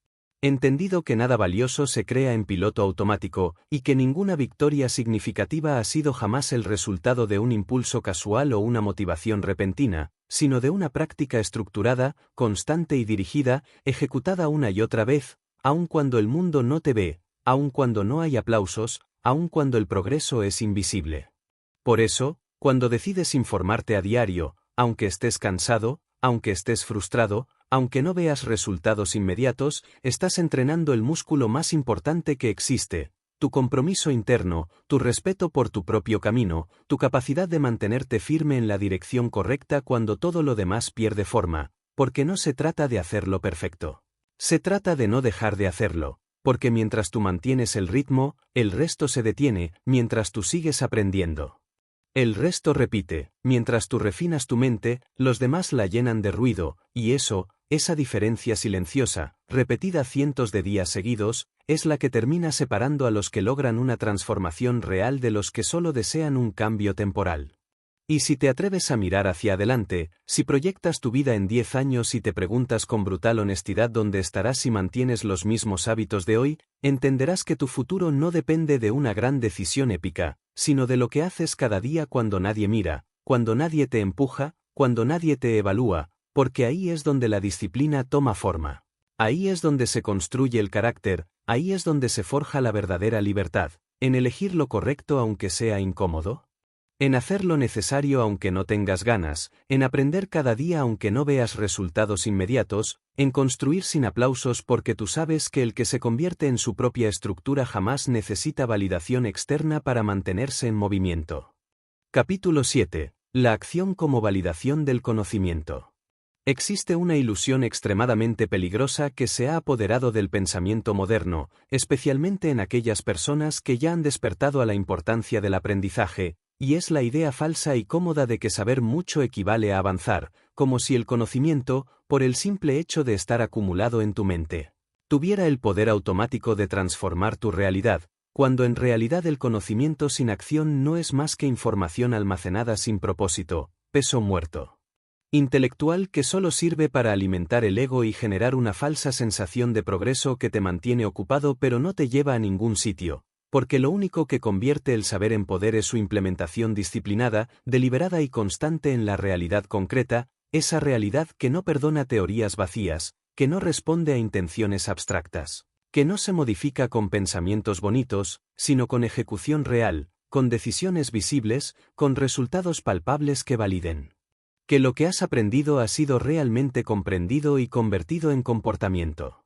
entendido que nada valioso se crea en piloto automático, y que ninguna victoria significativa ha sido jamás el resultado de un impulso casual o una motivación repentina, sino de una práctica estructurada, constante y dirigida, ejecutada una y otra vez, aun cuando el mundo no te ve, aun cuando no hay aplausos, aun cuando el progreso es invisible. Por eso, cuando decides informarte a diario, aunque estés cansado, aunque estés frustrado, aunque no veas resultados inmediatos, estás entrenando el músculo más importante que existe, tu compromiso interno, tu respeto por tu propio camino, tu capacidad de mantenerte firme en la dirección correcta cuando todo lo demás pierde forma, porque no se trata de hacerlo perfecto. Se trata de no dejar de hacerlo, porque mientras tú mantienes el ritmo, el resto se detiene, mientras tú sigues aprendiendo. El resto repite, mientras tú refinas tu mente, los demás la llenan de ruido, y esa diferencia silenciosa, repetida cientos de días seguidos, es la que termina separando a los que logran una transformación real de los que solo desean un cambio temporal. Y si te atreves a mirar hacia adelante, si proyectas tu vida en 10 años y te preguntas con brutal honestidad dónde estarás si mantienes los mismos hábitos de hoy, entenderás que tu futuro no depende de una gran decisión épica, sino de lo que haces cada día cuando nadie mira, cuando nadie te empuja, cuando nadie te evalúa, porque ahí es donde la disciplina toma forma. Ahí es donde se construye el carácter, ahí es donde se forja la verdadera libertad, en elegir lo correcto aunque sea incómodo. En hacer lo necesario aunque no tengas ganas, en aprender cada día aunque no veas resultados inmediatos, en construir sin aplausos porque tú sabes que el que se convierte en su propia estructura jamás necesita validación externa para mantenerse en movimiento. Capítulo 7. La acción como validación del conocimiento. Existe una ilusión extremadamente peligrosa que se ha apoderado del pensamiento moderno, especialmente en aquellas personas que ya han despertado a la importancia del aprendizaje, y es la idea falsa y cómoda de que saber mucho equivale a avanzar, como si el conocimiento, por el simple hecho de estar acumulado en tu mente, tuviera el poder automático de transformar tu realidad, cuando en realidad el conocimiento sin acción no es más que información almacenada sin propósito, peso muerto intelectual que solo sirve para alimentar el ego y generar una falsa sensación de progreso que te mantiene ocupado pero no te lleva a ningún sitio, porque lo único que convierte el saber en poder es su implementación disciplinada, deliberada y constante en la realidad concreta, esa realidad que no perdona teorías vacías, que no responde a intenciones abstractas, que no se modifica con pensamientos bonitos, sino con ejecución real, con decisiones visibles, con resultados palpables que validen que lo que has aprendido ha sido realmente comprendido y convertido en comportamiento.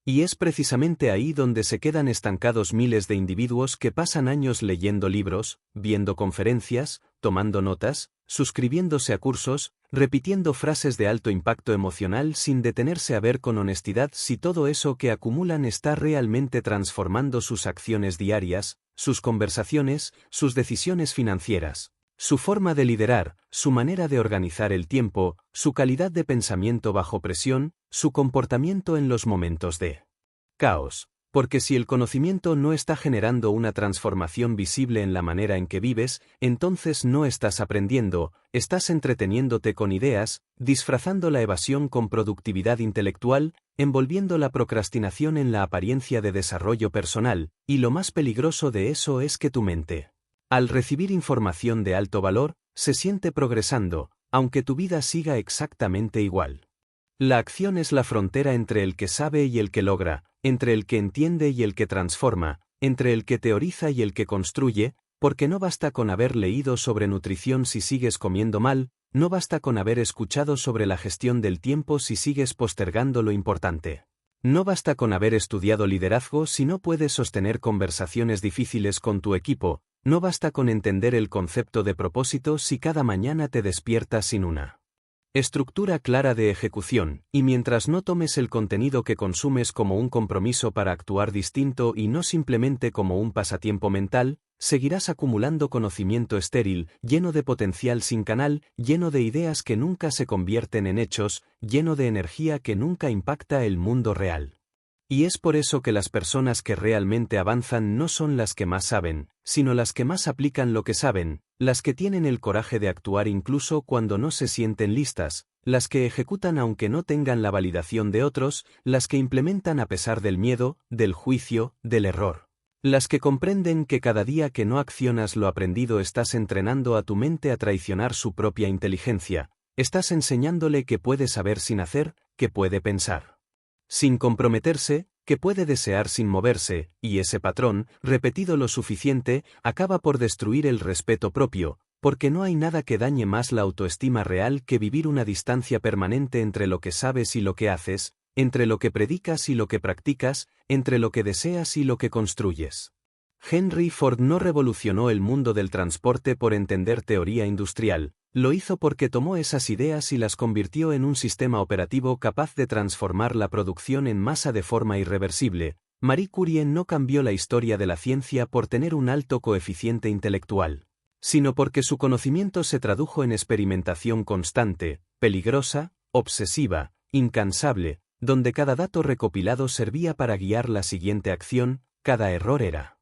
Y es precisamente ahí donde se quedan estancados miles de individuos que pasan años leyendo libros, viendo conferencias, tomando notas, suscribiéndose a cursos, repitiendo frases de alto impacto emocional sin detenerse a ver con honestidad si todo eso que acumulan está realmente transformando sus acciones diarias, sus conversaciones, sus decisiones financieras, su forma de liderar, su manera de organizar el tiempo, su calidad de pensamiento bajo presión, su comportamiento en los momentos de caos. Porque si el conocimiento no está generando una transformación visible en la manera en que vives, entonces no estás aprendiendo, estás entreteniéndote con ideas, disfrazando la evasión con productividad intelectual, envolviendo la procrastinación en la apariencia de desarrollo personal, y lo más peligroso de eso es que tu mente, al recibir información de alto valor, se siente progresando, aunque tu vida siga exactamente igual. La acción es la frontera entre el que sabe y el que logra, entre el que entiende y el que transforma, entre el que teoriza y el que construye, porque no basta con haber leído sobre nutrición si sigues comiendo mal, no basta con haber escuchado sobre la gestión del tiempo si sigues postergando lo importante. No basta con haber estudiado liderazgo si no puedes sostener conversaciones difíciles con tu equipo, no basta con entender el concepto de propósito si cada mañana te despiertas sin una estructura clara de ejecución, y mientras no tomes el contenido que consumes como un compromiso para actuar distinto y no simplemente como un pasatiempo mental, seguirás acumulando conocimiento estéril, lleno de potencial sin canal, lleno de ideas que nunca se convierten en hechos, lleno de energía que nunca impacta el mundo real. Y es por eso que las personas que realmente avanzan no son las que más saben, sino las que más aplican lo que saben, las que tienen el coraje de actuar incluso cuando no se sienten listas, las que ejecutan aunque no tengan la validación de otros, las que implementan a pesar del miedo, del juicio, del error. Las que comprenden que cada día que no accionas lo aprendido estás entrenando a tu mente a traicionar su propia inteligencia, estás enseñándole que puede saber sin hacer, que puede pensar sin comprometerse, que puede desear sin moverse, y ese patrón, repetido lo suficiente, acaba por destruir el respeto propio, porque no hay nada que dañe más la autoestima real que vivir una distancia permanente entre lo que sabes y lo que haces, entre lo que predicas y lo que practicas, entre lo que deseas y lo que construyes. Henry Ford no revolucionó el mundo del transporte por entender teoría industrial, lo hizo porque tomó esas ideas y las convirtió en un sistema operativo capaz de transformar la producción en masa de forma irreversible. Marie Curie no cambió la historia de la ciencia por tener un alto coeficiente intelectual, sino porque su conocimiento se tradujo en experimentación constante, peligrosa, obsesiva, incansable, donde cada dato recopilado servía para guiar la siguiente acción, cada error era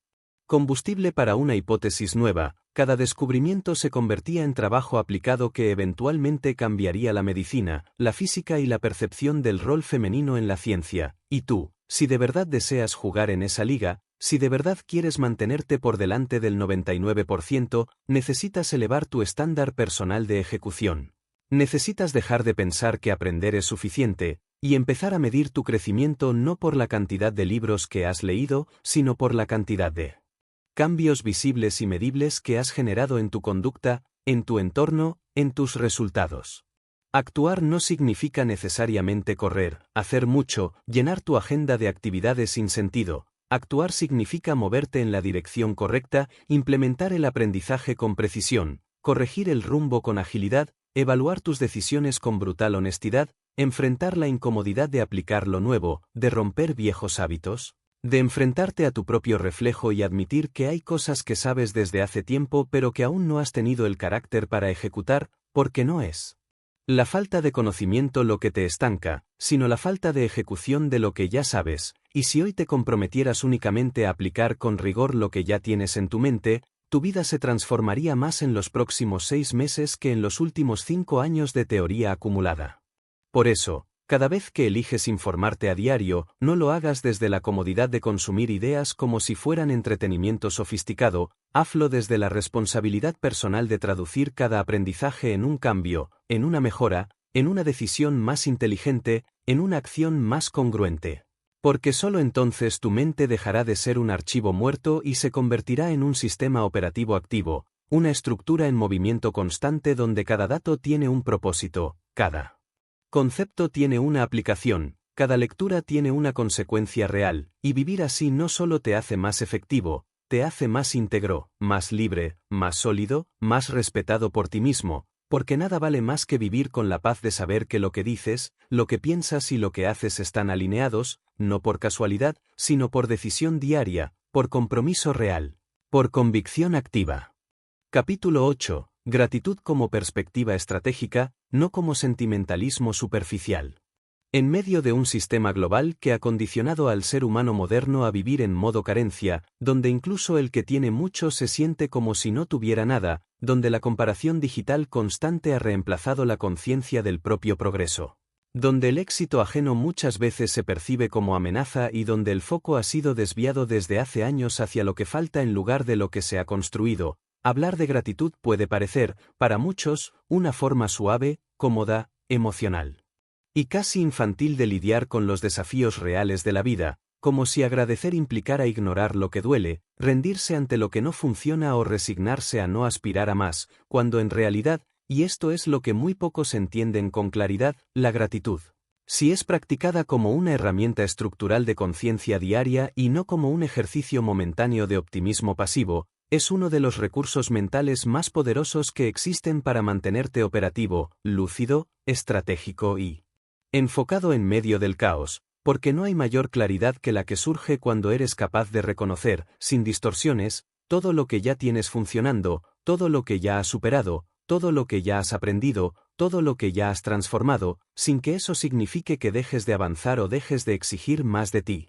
combustible para una hipótesis nueva, cada descubrimiento se convertía en trabajo aplicado que eventualmente cambiaría la medicina, la física y la percepción del rol femenino en la ciencia, y tú, si de verdad deseas jugar en esa liga, si de verdad quieres mantenerte por delante del 99%, necesitas elevar tu estándar personal de ejecución. Necesitas dejar de pensar que aprender es suficiente, y empezar a medir tu crecimiento no por la cantidad de libros que has leído, sino por la cantidad de cambios visibles y medibles que has generado en tu conducta, en tu entorno, en tus resultados. Actuar no significa necesariamente correr, hacer mucho, llenar tu agenda de actividades sin sentido. Actuar significa moverte en la dirección correcta, implementar el aprendizaje con precisión, corregir el rumbo con agilidad, evaluar tus decisiones con brutal honestidad, enfrentar la incomodidad de aplicar lo nuevo, de romper viejos hábitos, de enfrentarte a tu propio reflejo y admitir que hay cosas que sabes desde hace tiempo pero que aún no has tenido el carácter para ejecutar, porque no es la falta de conocimiento lo que te estanca, sino la falta de ejecución de lo que ya sabes, y si hoy te comprometieras únicamente a aplicar con rigor lo que ya tienes en tu mente, tu vida se transformaría más en los próximos 6 meses que en los últimos 5 años de teoría acumulada. Por eso, cada vez que eliges informarte a diario, no lo hagas desde la comodidad de consumir ideas como si fueran entretenimiento sofisticado, hazlo desde la responsabilidad personal de traducir cada aprendizaje en un cambio, en una mejora, en una decisión más inteligente, en una acción más congruente. Porque solo entonces tu mente dejará de ser un archivo muerto y se convertirá en un sistema operativo activo, una estructura en movimiento constante donde cada dato tiene un propósito, cada concepto tiene una aplicación, cada lectura tiene una consecuencia real, y vivir así no solo te hace más efectivo, te hace más íntegro, más libre, más sólido, más respetado por ti mismo, porque nada vale más que vivir con la paz de saber que lo que dices, lo que piensas y lo que haces están alineados, no por casualidad, sino por decisión diaria, por compromiso real, por convicción activa. Capítulo 8. Gratitud como perspectiva estratégica, no como sentimentalismo superficial. En medio de un sistema global que ha condicionado al ser humano moderno a vivir en modo carencia, donde incluso el que tiene mucho se siente como si no tuviera nada, donde la comparación digital constante ha reemplazado la conciencia del propio progreso, donde el éxito ajeno muchas veces se percibe como amenaza y donde el foco ha sido desviado desde hace años hacia lo que falta en lugar de lo que se ha construido, hablar de gratitud puede parecer, para muchos, una forma suave, cómoda, emocional y casi infantil de lidiar con los desafíos reales de la vida, como si agradecer implicara ignorar lo que duele, rendirse ante lo que no funciona o resignarse a no aspirar a más, cuando en realidad, y esto es lo que muy pocos entienden con claridad: la gratitud. Si es practicada como una herramienta estructural de conciencia diaria y no como un ejercicio momentáneo de optimismo pasivo, es uno de los recursos mentales más poderosos que existen para mantenerte operativo, lúcido, estratégico y enfocado en medio del caos, porque no hay mayor claridad que la que surge cuando eres capaz de reconocer, sin distorsiones, todo lo que ya tienes funcionando, todo lo que ya has superado, todo lo que ya has aprendido, todo lo que ya has transformado, sin que eso signifique que dejes de avanzar o dejes de exigir más de ti.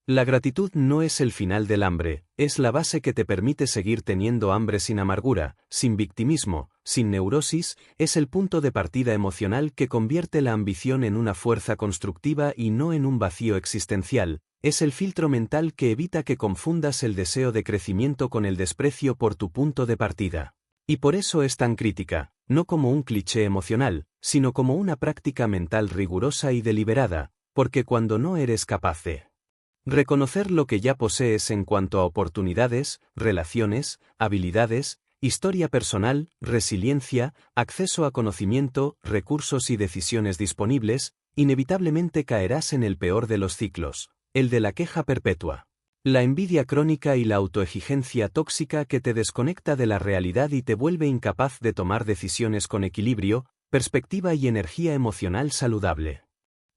La gratitud no es el final del hambre, es la base que te permite seguir teniendo hambre sin amargura, sin victimismo, sin neurosis, es el punto de partida emocional que convierte la ambición en una fuerza constructiva y no en un vacío existencial, es el filtro mental que evita que confundas el deseo de crecimiento con el desprecio por tu punto de partida. Y por eso es tan crítica, no como un cliché emocional, sino como una práctica mental rigurosa y deliberada, porque cuando no eres capaz de reconocer lo que ya posees en cuanto a oportunidades, relaciones, habilidades, historia personal, resiliencia, acceso a conocimiento, recursos y decisiones disponibles, inevitablemente caerás en el peor de los ciclos, el de la queja perpetua. La envidia crónica y la autoexigencia tóxica que te desconecta de la realidad y te vuelve incapaz de tomar decisiones con equilibrio, perspectiva y energía emocional saludable.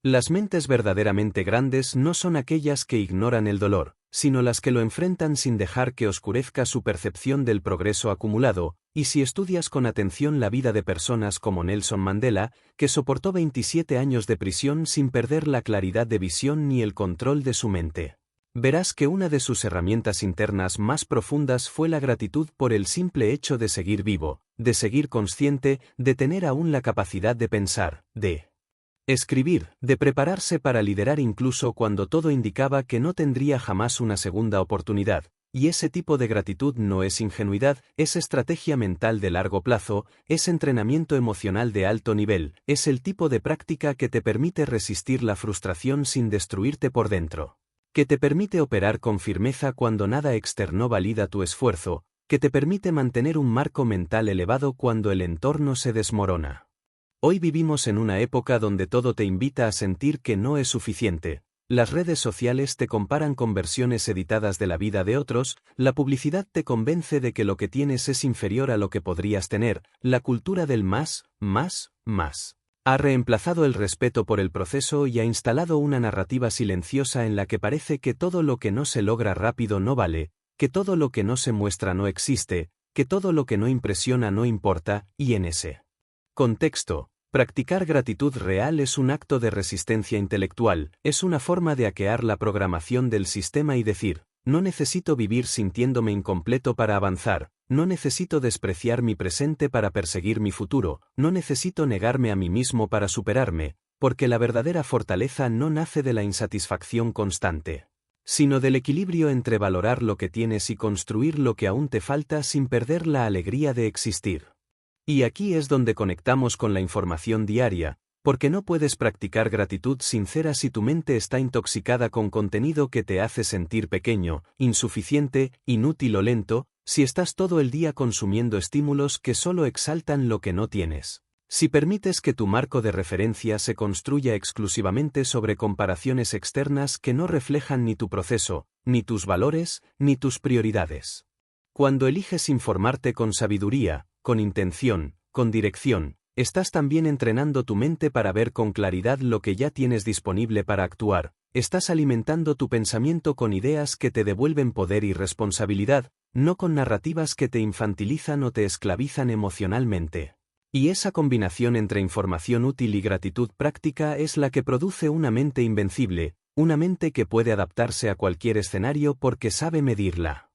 Las mentes verdaderamente grandes no son aquellas que ignoran el dolor, sino las que lo enfrentan sin dejar que oscurezca su percepción del progreso acumulado, y si estudias con atención la vida de personas como Nelson Mandela, que soportó 27 años de prisión sin perder la claridad de visión ni el control de su mente, verás que una de sus herramientas internas más profundas fue la gratitud por el simple hecho de seguir vivo, de seguir consciente, de tener aún la capacidad de pensar, de escribir, de prepararse para liderar incluso cuando todo indicaba que no tendría jamás una segunda oportunidad, y ese tipo de gratitud no es ingenuidad, es estrategia mental de largo plazo, es entrenamiento emocional de alto nivel, es el tipo de práctica que te permite resistir la frustración sin destruirte por dentro, que te permite operar con firmeza cuando nada externo valida tu esfuerzo, que te permite mantener un marco mental elevado cuando el entorno se desmorona. Hoy vivimos en una época donde todo te invita a sentir que no es suficiente. Las redes sociales te comparan con versiones editadas de la vida de otros, la publicidad te convence de que lo que tienes es inferior a lo que podrías tener, la cultura del más, más, más ha reemplazado el respeto por el proceso y ha instalado una narrativa silenciosa en la que parece que todo lo que no se logra rápido no vale, que todo lo que no se muestra no existe, que todo lo que no impresiona no importa, y en ese contexto, practicar gratitud real es un acto de resistencia intelectual, es una forma de hackear la programación del sistema y decir, no necesito vivir sintiéndome incompleto para avanzar, no necesito despreciar mi presente para perseguir mi futuro, no necesito negarme a mí mismo para superarme, porque la verdadera fortaleza no nace de la insatisfacción constante, sino del equilibrio entre valorar lo que tienes y construir lo que aún te falta sin perder la alegría de existir. Y aquí es donde conectamos con la información diaria, porque no puedes practicar gratitud sincera si tu mente está intoxicada con contenido que te hace sentir pequeño, insuficiente, inútil o lento, si estás todo el día consumiendo estímulos que solo exaltan lo que no tienes. Si permites que tu marco de referencia se construya exclusivamente sobre comparaciones externas que no reflejan ni tu proceso, ni tus valores, ni tus prioridades. Cuando eliges informarte con sabiduría, con intención, con dirección, estás también entrenando tu mente para ver con claridad lo que ya tienes disponible para actuar, estás alimentando tu pensamiento con ideas que te devuelven poder y responsabilidad, no con narrativas que te infantilizan o te esclavizan emocionalmente. Y esa combinación entre información útil y gratitud práctica es la que produce una mente invencible, una mente que puede adaptarse a cualquier escenario porque sabe medirla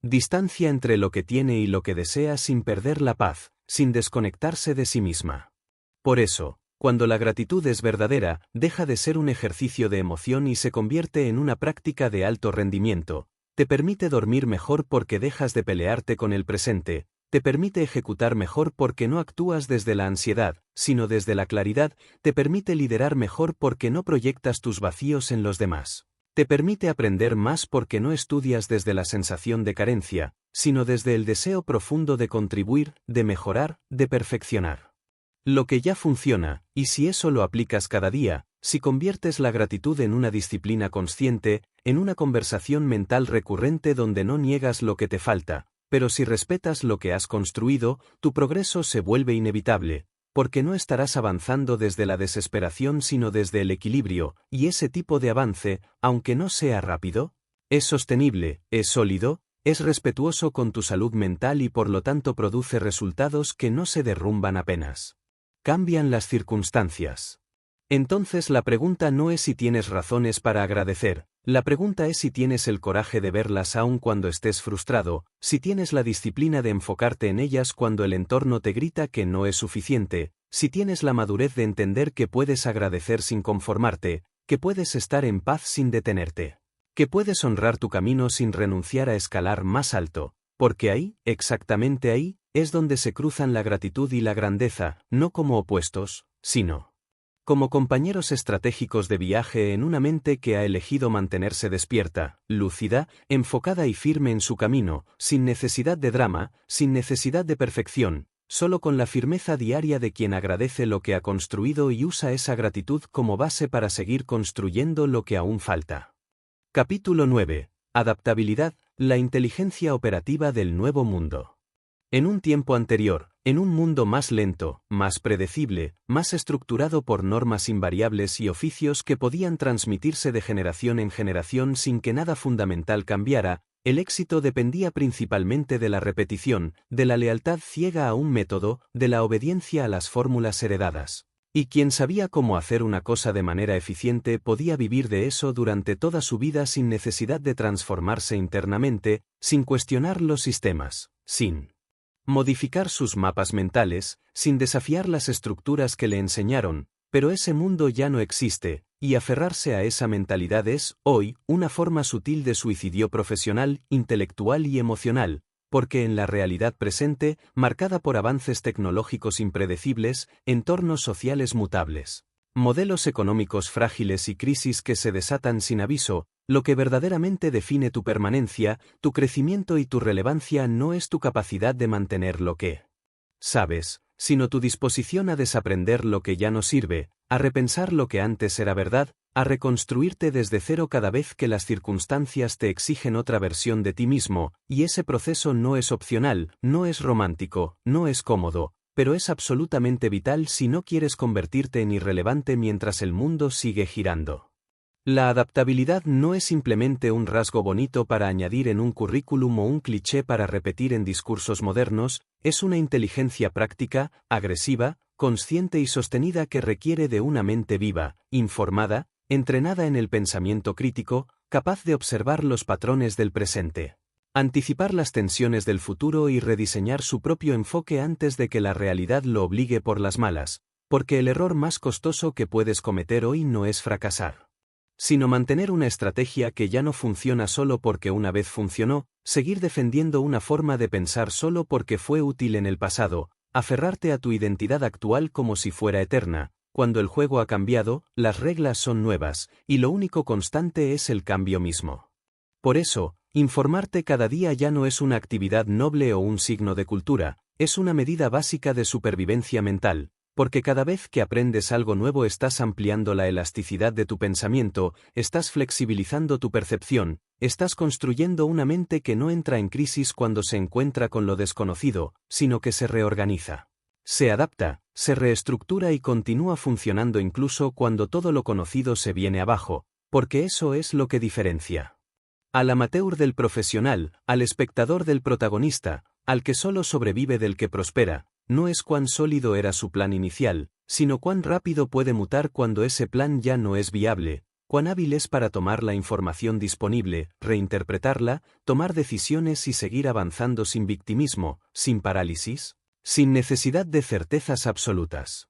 distancia entre lo que tiene y lo que desea sin perder la paz, sin desconectarse de sí misma. Por eso, cuando la gratitud es verdadera, deja de ser un ejercicio de emoción y se convierte en una práctica de alto rendimiento, te permite dormir mejor porque dejas de pelearte con el presente, te permite ejecutar mejor porque no actúas desde la ansiedad, sino desde la claridad, te permite liderar mejor porque no proyectas tus vacíos en los demás. Te permite aprender más porque no estudias desde la sensación de carencia, sino desde el deseo profundo de contribuir, de mejorar, de perfeccionar lo que ya funciona, y si eso lo aplicas cada día, si conviertes la gratitud en una disciplina consciente, en una conversación mental recurrente donde no niegas lo que te falta, pero si respetas lo que has construido, tu progreso se vuelve inevitable, porque no estarás avanzando desde la desesperación sino desde el equilibrio, y ese tipo de avance, aunque no sea rápido, es sostenible, es sólido, es respetuoso con tu salud mental y por lo tanto produce resultados que no se derrumban apenas cambian las circunstancias. Entonces la pregunta no es si tienes razones para agradecer, la pregunta es si tienes el coraje de verlas aun cuando estés frustrado, si tienes la disciplina de enfocarte en ellas cuando el entorno te grita que no es suficiente, si tienes la madurez de entender que puedes agradecer sin conformarte, que puedes estar en paz sin detenerte, que puedes honrar tu camino sin renunciar a escalar más alto, porque ahí, exactamente ahí, es donde se cruzan la gratitud y la grandeza, no como opuestos, sino como compañeros estratégicos de viaje en una mente que ha elegido mantenerse despierta, lúcida, enfocada y firme en su camino, sin necesidad de drama, sin necesidad de perfección, solo con la firmeza diaria de quien agradece lo que ha construido y usa esa gratitud como base para seguir construyendo lo que aún falta. Capítulo 9. Adaptabilidad, la inteligencia operativa del nuevo mundo. En un tiempo anterior, en un mundo más lento, más predecible, más estructurado por normas invariables y oficios que podían transmitirse de generación en generación sin que nada fundamental cambiara, el éxito dependía principalmente de la repetición, de la lealtad ciega a un método, de la obediencia a las fórmulas heredadas. Y quien sabía cómo hacer una cosa de manera eficiente podía vivir de eso durante toda su vida sin necesidad de transformarse internamente, sin cuestionar los sistemas, sin modificar sus mapas mentales, sin desafiar las estructuras que le enseñaron, pero ese mundo ya no existe, y aferrarse a esa mentalidad es, hoy, una forma sutil de suicidio profesional, intelectual y emocional, porque en la realidad presente, marcada por avances tecnológicos impredecibles, entornos sociales mutables, modelos económicos frágiles y crisis que se desatan sin aviso, lo que verdaderamente define tu permanencia, tu crecimiento y tu relevancia no es tu capacidad de mantener lo que sabes, sino tu disposición a desaprender lo que ya no sirve, a repensar lo que antes era verdad, a reconstruirte desde cero cada vez que las circunstancias te exigen otra versión de ti mismo, y ese proceso no es opcional, no es romántico, no es cómodo, pero es absolutamente vital si no quieres convertirte en irrelevante mientras el mundo sigue girando. La adaptabilidad no es simplemente un rasgo bonito para añadir en un currículum o un cliché para repetir en discursos modernos, es una inteligencia práctica, agresiva, consciente y sostenida que requiere de una mente viva, informada, entrenada en el pensamiento crítico, capaz de observar los patrones del presente, anticipar las tensiones del futuro y rediseñar su propio enfoque antes de que la realidad lo obligue por las malas, porque el error más costoso que puedes cometer hoy no es fracasar, sino mantener una estrategia que ya no funciona solo porque una vez funcionó, seguir defendiendo una forma de pensar solo porque fue útil en el pasado, aferrarte a tu identidad actual como si fuera eterna. Cuando el juego ha cambiado, las reglas son nuevas, y lo único constante es el cambio mismo. Por eso, informarte cada día ya no es una actividad noble o un signo de cultura, es una medida básica de supervivencia mental, porque cada vez que aprendes algo nuevo estás ampliando la elasticidad de tu pensamiento, estás flexibilizando tu percepción, estás construyendo una mente que no entra en crisis cuando se encuentra con lo desconocido, sino que se reorganiza, se adapta, se reestructura y continúa funcionando incluso cuando todo lo conocido se viene abajo, porque eso es lo que diferencia al amateur del profesional, al espectador del protagonista, al que solo sobrevive del que prospera. No es cuán sólido era su plan inicial, sino cuán rápido puede mutar cuando ese plan ya no es viable, cuán hábil es para tomar la información disponible, reinterpretarla, tomar decisiones y seguir avanzando sin victimismo, sin parálisis, sin necesidad de certezas absolutas.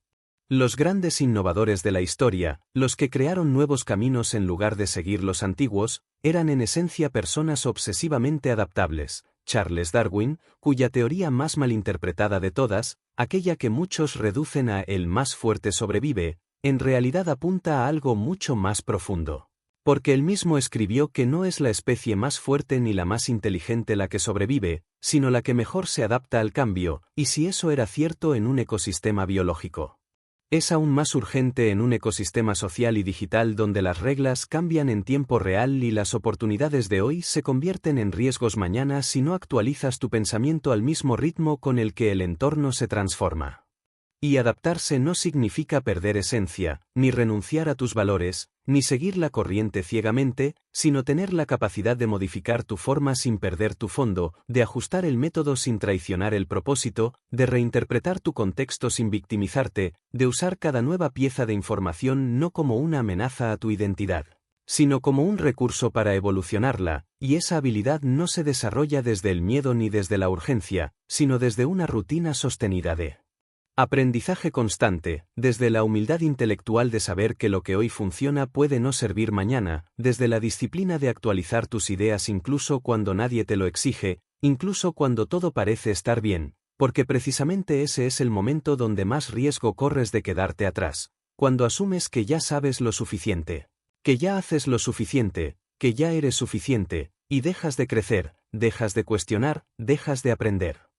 Los grandes innovadores de la historia, los que crearon nuevos caminos en lugar de seguir los antiguos, eran en esencia personas obsesivamente adaptables. Charles Darwin, cuya teoría más malinterpretada de todas, aquella que muchos reducen a "el más fuerte sobrevive", en realidad apunta a algo mucho más profundo. Porque él mismo escribió que no es la especie más fuerte ni la más inteligente la que sobrevive, sino la que mejor se adapta al cambio, y si eso era cierto en un ecosistema biológico, es aún más urgente en un ecosistema social y digital donde las reglas cambian en tiempo real y las oportunidades de hoy se convierten en riesgos mañana si no actualizas tu pensamiento al mismo ritmo con el que el entorno se transforma. Y adaptarse no significa perder esencia, ni renunciar a tus valores, ni seguir la corriente ciegamente, sino tener la capacidad de modificar tu forma sin perder tu fondo, de ajustar el método sin traicionar el propósito, de reinterpretar tu contexto sin victimizarte, de usar cada nueva pieza de información no como una amenaza a tu identidad, sino como un recurso para evolucionarla, y esa habilidad no se desarrolla desde el miedo ni desde la urgencia, sino desde una rutina sostenida de aprendizaje constante, desde la humildad intelectual de saber que lo que hoy funciona puede no servir mañana, desde la disciplina de actualizar tus ideas incluso cuando nadie te lo exige, incluso cuando todo parece estar bien, porque precisamente ese es el momento donde más riesgo corres de quedarte atrás, cuando asumes que ya sabes lo suficiente, que ya haces lo suficiente, que ya eres suficiente, y dejas de crecer, dejas de cuestionar, dejas de aprender.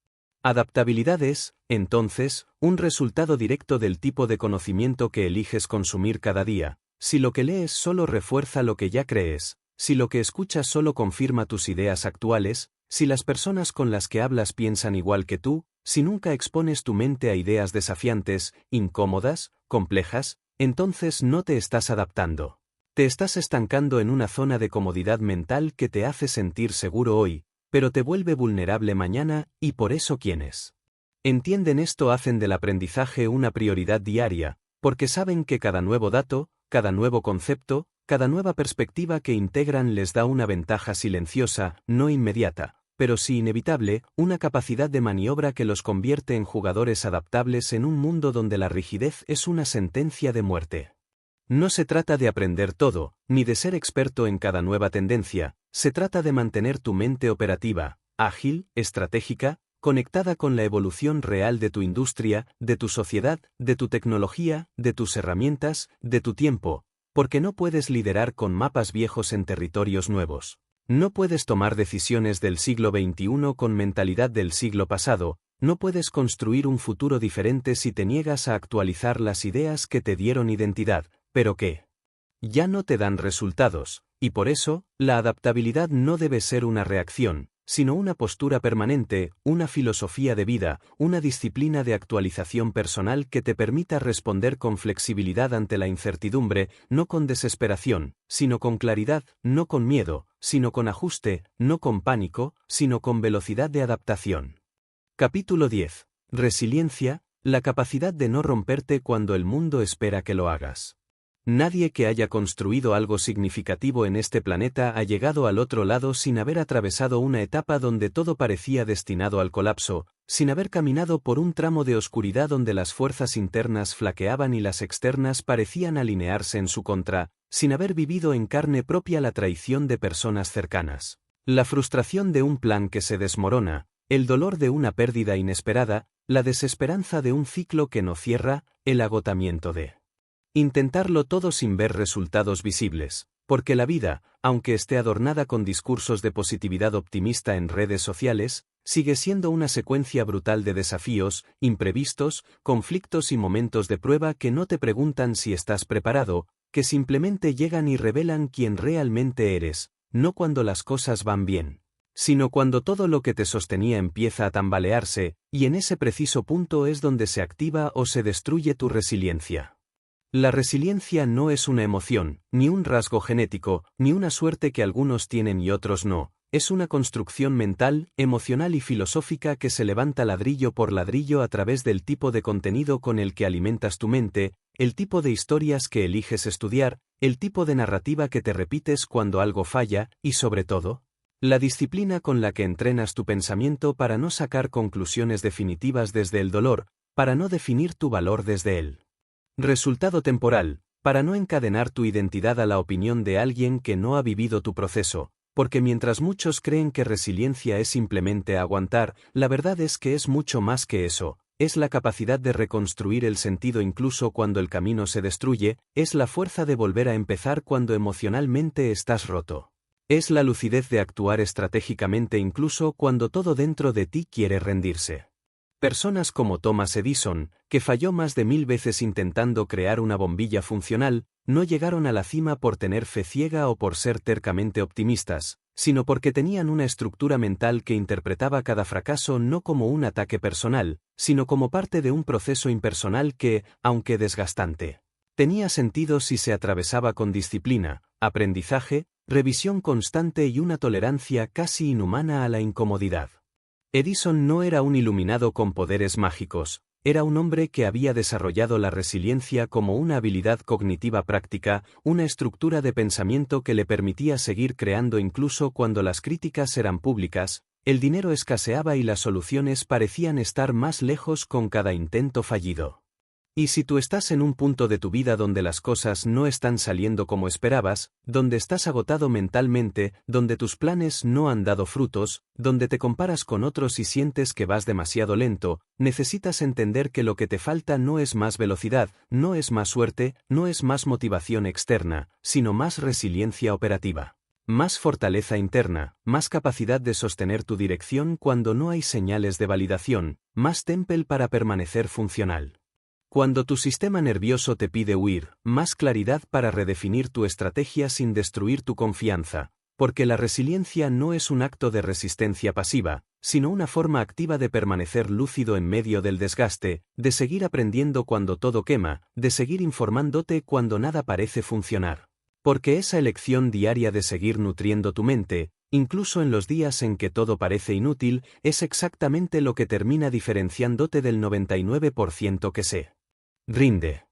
Adaptabilidad es, entonces, un resultado directo del tipo de conocimiento que eliges consumir cada día. Si lo que lees solo refuerza lo que ya crees, si lo que escuchas solo confirma tus ideas actuales, si las personas con las que hablas piensan igual que tú, si nunca expones tu mente a ideas desafiantes, incómodas, complejas, entonces no te estás adaptando. Te estás estancando en una zona de comodidad mental que te hace sentir seguro hoy, pero te vuelve vulnerable mañana, y por eso quienes entienden esto hacen del aprendizaje una prioridad diaria, porque saben que cada nuevo dato, cada nuevo concepto, cada nueva perspectiva que integran les da una ventaja silenciosa, no inmediata, pero sí inevitable, una capacidad de maniobra que los convierte en jugadores adaptables en un mundo donde la rigidez es una sentencia de muerte. No se trata de aprender todo, ni de ser experto en cada nueva tendencia, se trata de mantener tu mente operativa, ágil, estratégica, conectada con la evolución real de tu industria, de tu sociedad, de tu tecnología, de tus herramientas, de tu tiempo, porque no puedes liderar con mapas viejos en territorios nuevos. No puedes tomar decisiones del siglo XXI con mentalidad del siglo pasado, no puedes construir un futuro diferente si te niegas a actualizar las ideas que te dieron identidad, pero que ya no te dan resultados, y por eso, la adaptabilidad no debe ser una reacción, sino una postura permanente, una filosofía de vida, una disciplina de actualización personal que te permita responder con flexibilidad ante la incertidumbre, no con desesperación, sino con claridad, no con miedo, sino con ajuste, no con pánico, sino con velocidad de adaptación. Capítulo 10. Resiliencia, la capacidad de no romperte cuando el mundo espera que lo hagas. Nadie que haya construido algo significativo en este planeta ha llegado al otro lado sin haber atravesado una etapa donde todo parecía destinado al colapso, sin haber caminado por un tramo de oscuridad donde las fuerzas internas flaqueaban y las externas parecían alinearse en su contra, sin haber vivido en carne propia la traición de personas cercanas, la frustración de un plan que se desmorona, el dolor de una pérdida inesperada, la desesperanza de un ciclo que no cierra, el agotamiento de intentarlo todo sin ver resultados visibles, porque la vida, aunque esté adornada con discursos de positividad optimista en redes sociales, sigue siendo una secuencia brutal de desafíos, imprevistos, conflictos y momentos de prueba que no te preguntan si estás preparado, que simplemente llegan y revelan quién realmente eres, no cuando las cosas van bien, sino cuando todo lo que te sostenía empieza a tambalearse, y en ese preciso punto es donde se activa o se destruye tu resiliencia. La resiliencia no es una emoción, ni un rasgo genético, ni una suerte que algunos tienen y otros no, es una construcción mental, emocional y filosófica que se levanta ladrillo por ladrillo a través del tipo de contenido con el que alimentas tu mente, el tipo de historias que eliges estudiar, el tipo de narrativa que te repites cuando algo falla, y sobre todo, la disciplina con la que entrenas tu pensamiento para no sacar conclusiones definitivas desde el dolor, para no definir tu valor desde él. Resultado temporal, para no encadenar tu identidad a la opinión de alguien que no ha vivido tu proceso, porque mientras muchos creen que resiliencia es simplemente aguantar, la verdad es que es mucho más que eso, es la capacidad de reconstruir el sentido incluso cuando el camino se destruye, es la fuerza de volver a empezar cuando emocionalmente estás roto. Es la lucidez de actuar estratégicamente incluso cuando todo dentro de ti quiere rendirse. Personas como Thomas Edison, que falló más de 1000 veces intentando crear una bombilla funcional, no llegaron a la cima por tener fe ciega o por ser tercamente optimistas, sino porque tenían una estructura mental que interpretaba cada fracaso no como un ataque personal, sino como parte de un proceso impersonal que, aunque desgastante, tenía sentido si se atravesaba con disciplina, aprendizaje, revisión constante y una tolerancia casi inhumana a la incomodidad. Edison no era un iluminado con poderes mágicos, era un hombre que había desarrollado la resiliencia como una habilidad cognitiva práctica, una estructura de pensamiento que le permitía seguir creando incluso cuando las críticas eran públicas, el dinero escaseaba y las soluciones parecían estar más lejos con cada intento fallido. Y si tú estás en un punto de tu vida donde las cosas no están saliendo como esperabas, donde estás agotado mentalmente, donde tus planes no han dado frutos, donde te comparas con otros y sientes que vas demasiado lento, necesitas entender que lo que te falta no es más velocidad, no es más suerte, no es más motivación externa, sino más resiliencia operativa. Más fortaleza interna, más capacidad de sostener tu dirección cuando no hay señales de validación, más temple para permanecer funcional. Cuando tu sistema nervioso te pide huir, más claridad para redefinir tu estrategia sin destruir tu confianza, porque la resiliencia no es un acto de resistencia pasiva, sino una forma activa de permanecer lúcido en medio del desgaste, de seguir aprendiendo cuando todo quema, de seguir informándote cuando nada parece funcionar. Porque esa elección diaria de seguir nutriendo tu mente, incluso en los días en que todo parece inútil, es exactamente lo que termina diferenciándote del 99% que se rinde.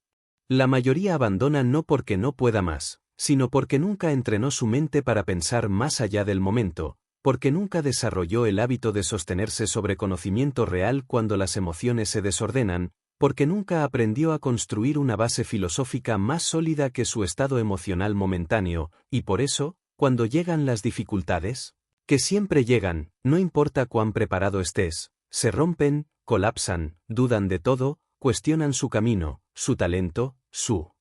La mayoría abandona no porque no pueda más, sino porque nunca entrenó su mente para pensar más allá del momento, porque nunca desarrolló el hábito de sostenerse sobre conocimiento real cuando las emociones se desordenan, porque nunca aprendió a construir una base filosófica más sólida que su estado emocional momentáneo, y por eso, cuando llegan las dificultades, que siempre llegan, no importa cuán preparado estés, se rompen, colapsan, dudan de todo, cuestionan su camino, su talento, su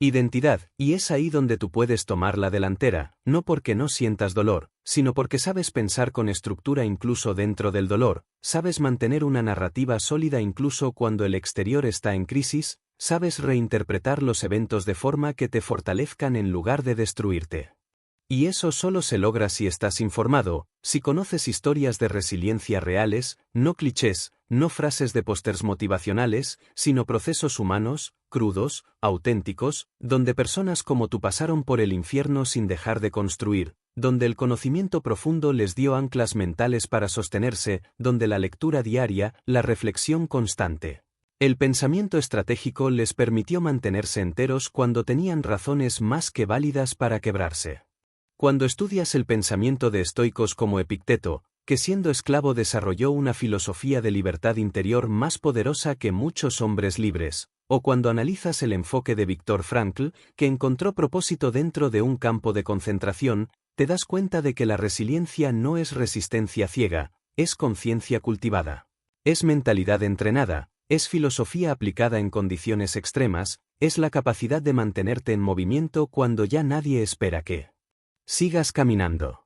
identidad, y es ahí donde tú puedes tomar la delantera, no porque no sientas dolor, sino porque sabes pensar con estructura incluso dentro del dolor, sabes mantener una narrativa sólida incluso cuando el exterior está en crisis, sabes reinterpretar los eventos de forma que te fortalezcan en lugar de destruirte. Y eso solo se logra si estás informado, si conoces historias de resiliencia reales, no clichés, no frases de pósters motivacionales, sino procesos humanos, crudos, auténticos, donde personas como tú pasaron por el infierno sin dejar de construir, donde el conocimiento profundo les dio anclas mentales para sostenerse, donde la lectura diaria, la reflexión constante, el pensamiento estratégico les permitió mantenerse enteros cuando tenían razones más que válidas para quebrarse. Cuando estudias el pensamiento de estoicos como Epicteto, que siendo esclavo desarrolló una filosofía de libertad interior más poderosa que muchos hombres libres, o cuando analizas el enfoque de Viktor Frankl, que encontró propósito dentro de un campo de concentración, te das cuenta de que la resiliencia no es resistencia ciega, es conciencia cultivada. Es mentalidad entrenada, es filosofía aplicada en condiciones extremas, es la capacidad de mantenerte en movimiento cuando ya nadie espera que sigas caminando.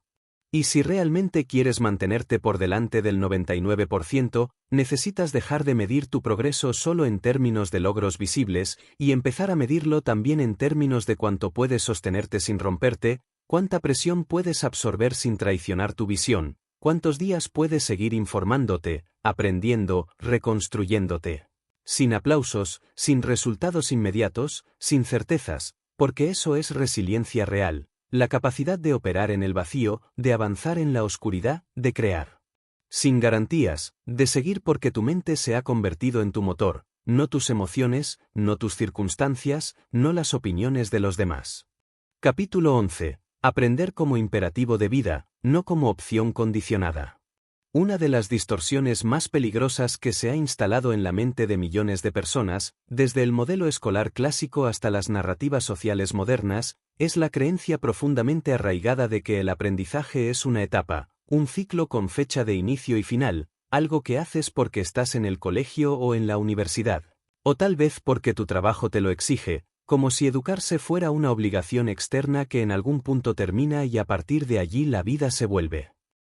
Y si realmente quieres mantenerte por delante del 99%, necesitas dejar de medir tu progreso solo en términos de logros visibles y empezar a medirlo también en términos de cuánto puedes sostenerte sin romperte, cuánta presión puedes absorber sin traicionar tu visión, cuántos días puedes seguir informándote, aprendiendo, reconstruyéndote. Sin aplausos, sin resultados inmediatos, sin certezas, porque eso es resiliencia real. La capacidad de operar en el vacío, de avanzar en la oscuridad, de crear. Sin garantías, de seguir porque tu mente se ha convertido en tu motor, no tus emociones, no tus circunstancias, no las opiniones de los demás. Capítulo 11. Aprender como imperativo de vida, no como opción condicionada. Una de las distorsiones más peligrosas que se ha instalado en la mente de millones de personas, desde el modelo escolar clásico hasta las narrativas sociales modernas, es la creencia profundamente arraigada de que el aprendizaje es una etapa, un ciclo con fecha de inicio y final, algo que haces porque estás en el colegio o en la universidad. O tal vez porque tu trabajo te lo exige, como si educarse fuera una obligación externa que en algún punto termina y a partir de allí la vida se vuelve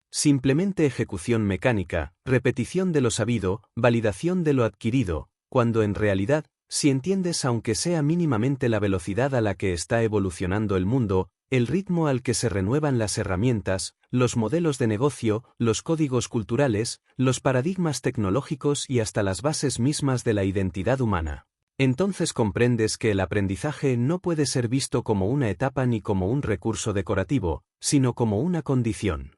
simplemente ejecución mecánica, repetición de lo sabido, validación de lo adquirido, cuando en realidad, si entiendes aunque sea mínimamente la velocidad a la que está evolucionando el mundo, el ritmo al que se renuevan las herramientas, los modelos de negocio, los códigos culturales, los paradigmas tecnológicos y hasta las bases mismas de la identidad humana, entonces comprendes que el aprendizaje no puede ser visto como una etapa ni como un recurso decorativo, sino como una condición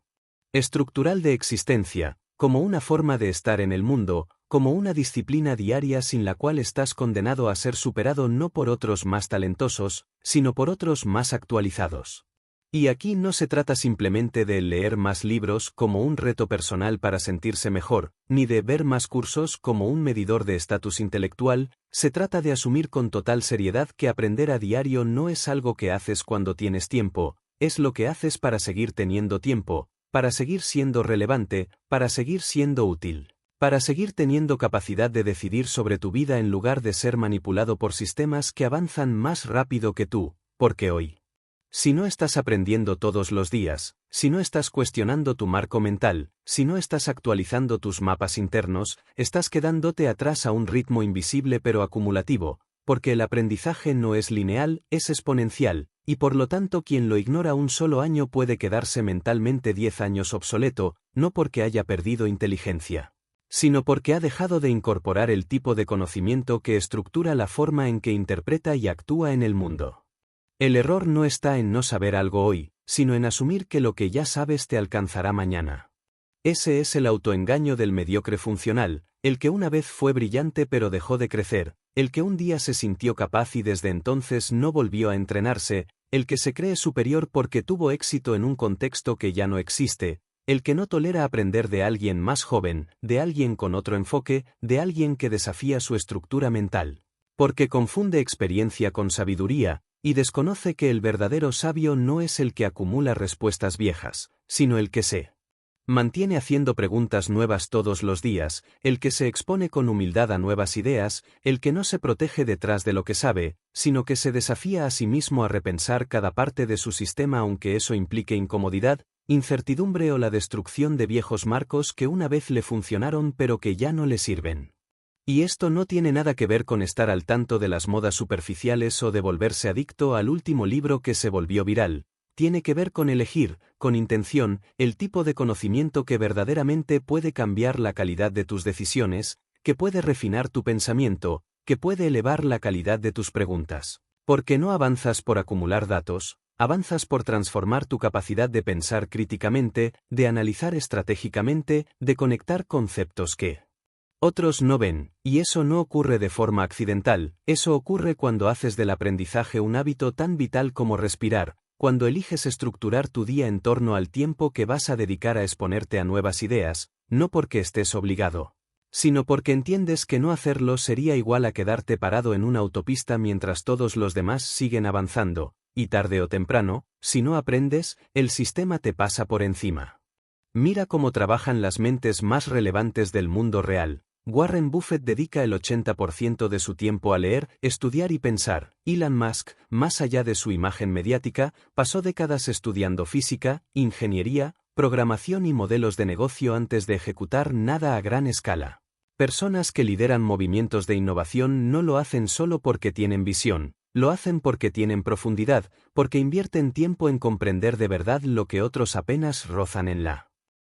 estructural de existencia, como una forma de estar en el mundo, como una disciplina diaria sin la cual estás condenado a ser superado no por otros más talentosos, sino por otros más actualizados. Y aquí no se trata simplemente de leer más libros como un reto personal para sentirse mejor, ni de ver más cursos como un medidor de estatus intelectual, se trata de asumir con total seriedad que aprender a diario no es algo que haces cuando tienes tiempo, es lo que haces para seguir teniendo tiempo, para seguir siendo relevante, para seguir siendo útil, para seguir teniendo capacidad de decidir sobre tu vida en lugar de ser manipulado por sistemas que avanzan más rápido que tú, porque hoy, si no estás aprendiendo todos los días, si no estás cuestionando tu marco mental, si no estás actualizando tus mapas internos, estás quedándote atrás a un ritmo invisible pero acumulativo, porque el aprendizaje no es lineal, es exponencial, y por lo tanto quien lo ignora un solo año puede quedarse mentalmente 10 años obsoleto, no porque haya perdido inteligencia, sino porque ha dejado de incorporar el tipo de conocimiento que estructura la forma en que interpreta y actúa en el mundo. El error no está en no saber algo hoy, sino en asumir que lo que ya sabes te alcanzará mañana. Ese es el autoengaño del mediocre funcional, el que una vez fue brillante pero dejó de crecer, el que un día se sintió capaz y desde entonces no volvió a entrenarse, el que se cree superior porque tuvo éxito en un contexto que ya no existe, el que no tolera aprender de alguien más joven, de alguien con otro enfoque, de alguien que desafía su estructura mental. Porque confunde experiencia con sabiduría, y desconoce que el verdadero sabio no es el que acumula respuestas viejas, sino el que se mantiene haciendo preguntas nuevas todos los días, el que se expone con humildad a nuevas ideas, el que no se protege detrás de lo que sabe, sino que se desafía a sí mismo a repensar cada parte de su sistema aunque eso implique incomodidad, incertidumbre o la destrucción de viejos marcos que una vez le funcionaron pero que ya no le sirven. Y esto no tiene nada que ver con estar al tanto de las modas superficiales o de volverse adicto al último libro que se volvió viral. Tiene que ver con elegir, con intención, el tipo de conocimiento que verdaderamente puede cambiar la calidad de tus decisiones, que puede refinar tu pensamiento, que puede elevar la calidad de tus preguntas. Porque no avanzas por acumular datos, avanzas por transformar tu capacidad de pensar críticamente, de analizar estratégicamente, de conectar conceptos que otros no ven, y eso no ocurre de forma accidental, eso ocurre cuando haces del aprendizaje un hábito tan vital como respirar, cuando eliges estructurar tu día en torno al tiempo que vas a dedicar a exponerte a nuevas ideas, no porque estés obligado, sino porque entiendes que no hacerlo sería igual a quedarte parado en una autopista mientras todos los demás siguen avanzando, y tarde o temprano, si no aprendes, el sistema te pasa por encima. Mira cómo trabajan las mentes más relevantes del mundo real. Warren Buffett dedica el 80% de su tiempo a leer, estudiar y pensar. Elon Musk, más allá de su imagen mediática, pasó décadas estudiando física, ingeniería, programación y modelos de negocio antes de ejecutar nada a gran escala. Personas que lideran movimientos de innovación no lo hacen solo porque tienen visión, lo hacen porque tienen profundidad, porque invierten tiempo en comprender de verdad lo que otros apenas rozan en la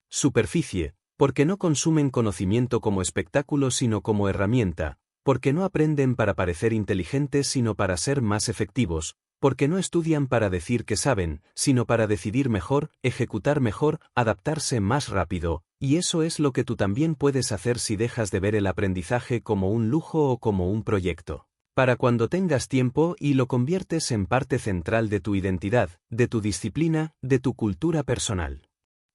superficie, porque no consumen conocimiento como espectáculo sino como herramienta, porque no aprenden para parecer inteligentes sino para ser más efectivos, porque no estudian para decir que saben, sino para decidir mejor, ejecutar mejor, adaptarse más rápido, y eso es lo que tú también puedes hacer si dejas de ver el aprendizaje como un lujo o como un proyecto. Para cuando tengas tiempo y lo conviertes en parte central de tu identidad, de tu disciplina, de tu cultura personal.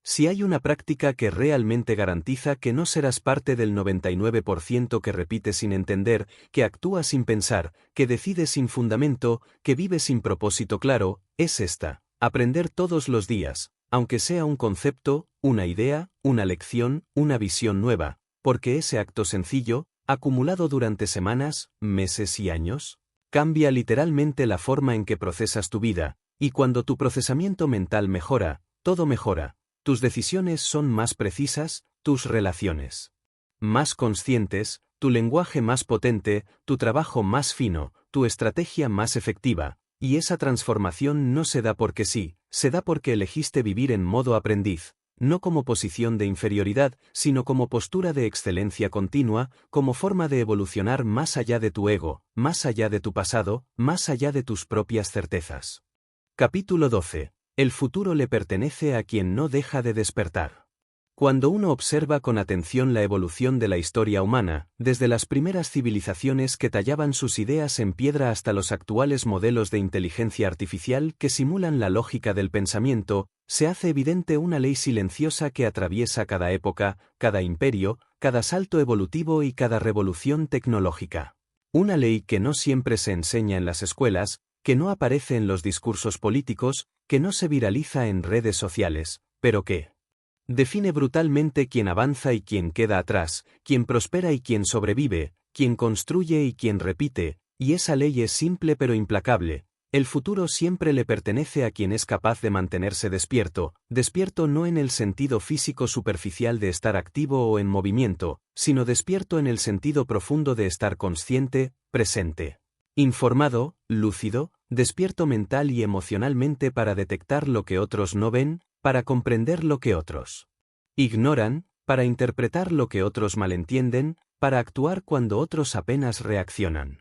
Si hay una práctica que realmente garantiza que no serás parte del 99% que repite sin entender, que actúa sin pensar, que decide sin fundamento, que vive sin propósito claro, es esta: aprender todos los días, aunque sea un concepto, una idea, una lección, una visión nueva, porque ese acto sencillo, acumulado durante semanas, meses y años, cambia literalmente la forma en que procesas tu vida, y cuando tu procesamiento mental mejora, todo mejora. Tus decisiones son más precisas, tus relaciones más conscientes, tu lenguaje más potente, tu trabajo más fino, tu estrategia más efectiva, y esa transformación no se da porque sí, se da porque elegiste vivir en modo aprendiz, no como posición de inferioridad, sino como postura de excelencia continua, como forma de evolucionar más allá de tu ego, más allá de tu pasado, más allá de tus propias certezas. Capítulo 12. El futuro le pertenece a quien no deja de despertar. Cuando uno observa con atención la evolución de la historia humana, desde las primeras civilizaciones que tallaban sus ideas en piedra hasta los actuales modelos de inteligencia artificial que simulan la lógica del pensamiento, se hace evidente una ley silenciosa que atraviesa cada época, cada imperio, cada salto evolutivo y cada revolución tecnológica. Una ley que no siempre se enseña en las escuelas, que no aparece en los discursos políticos, que no se viraliza en redes sociales, pero que define brutalmente quién avanza y quién queda atrás, quién prospera y quién sobrevive, quién construye y quién repite, y esa ley es simple pero implacable. El futuro siempre le pertenece a quien es capaz de mantenerse despierto, despierto no en el sentido físico superficial de estar activo o en movimiento, sino despierto en el sentido profundo de estar consciente, presente, informado, lúcido, despierto mental y emocionalmente para detectar lo que otros no ven, para comprender lo que otros ignoran, para interpretar lo que otros malentienden, para actuar cuando otros apenas reaccionan.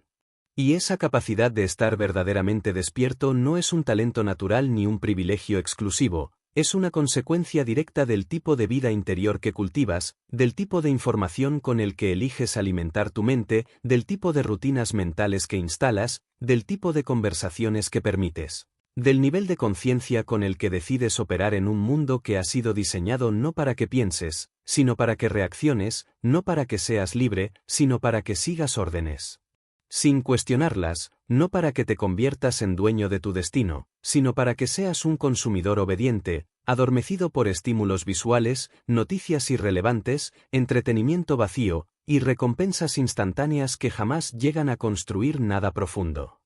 Y esa capacidad de estar verdaderamente despierto no es un talento natural ni un privilegio exclusivo, es una consecuencia directa del tipo de vida interior que cultivas, del tipo de información con el que eliges alimentar tu mente, del tipo de rutinas mentales que instalas, del tipo de conversaciones que permites, del nivel de conciencia con el que decides operar en un mundo que ha sido diseñado no para que pienses, sino para que reacciones, no para que seas libre, sino para que sigas órdenes sin cuestionarlas, no para que te conviertas en dueño de tu destino, sino para que seas un consumidor obediente, adormecido por estímulos visuales, noticias irrelevantes, entretenimiento vacío, y recompensas instantáneas que jamás llegan a construir nada profundo.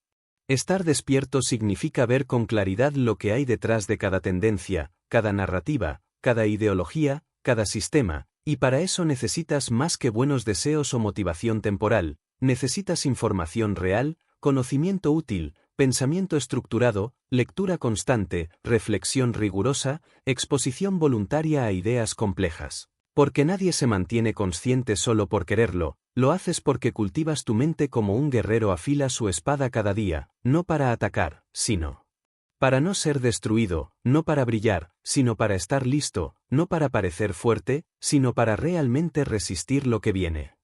Estar despierto significa ver con claridad lo que hay detrás de cada tendencia, cada narrativa, cada ideología, cada sistema, y para eso necesitas más que buenos deseos o motivación temporal. Necesitas información real, conocimiento útil, pensamiento estructurado, lectura constante, reflexión rigurosa, exposición voluntaria a ideas complejas. Porque nadie se mantiene consciente solo por quererlo, lo haces porque cultivas tu mente como un guerrero afila su espada cada día, no para atacar, sino para no ser destruido, no para brillar, sino para estar listo, no para parecer fuerte, sino para realmente resistir lo que viene.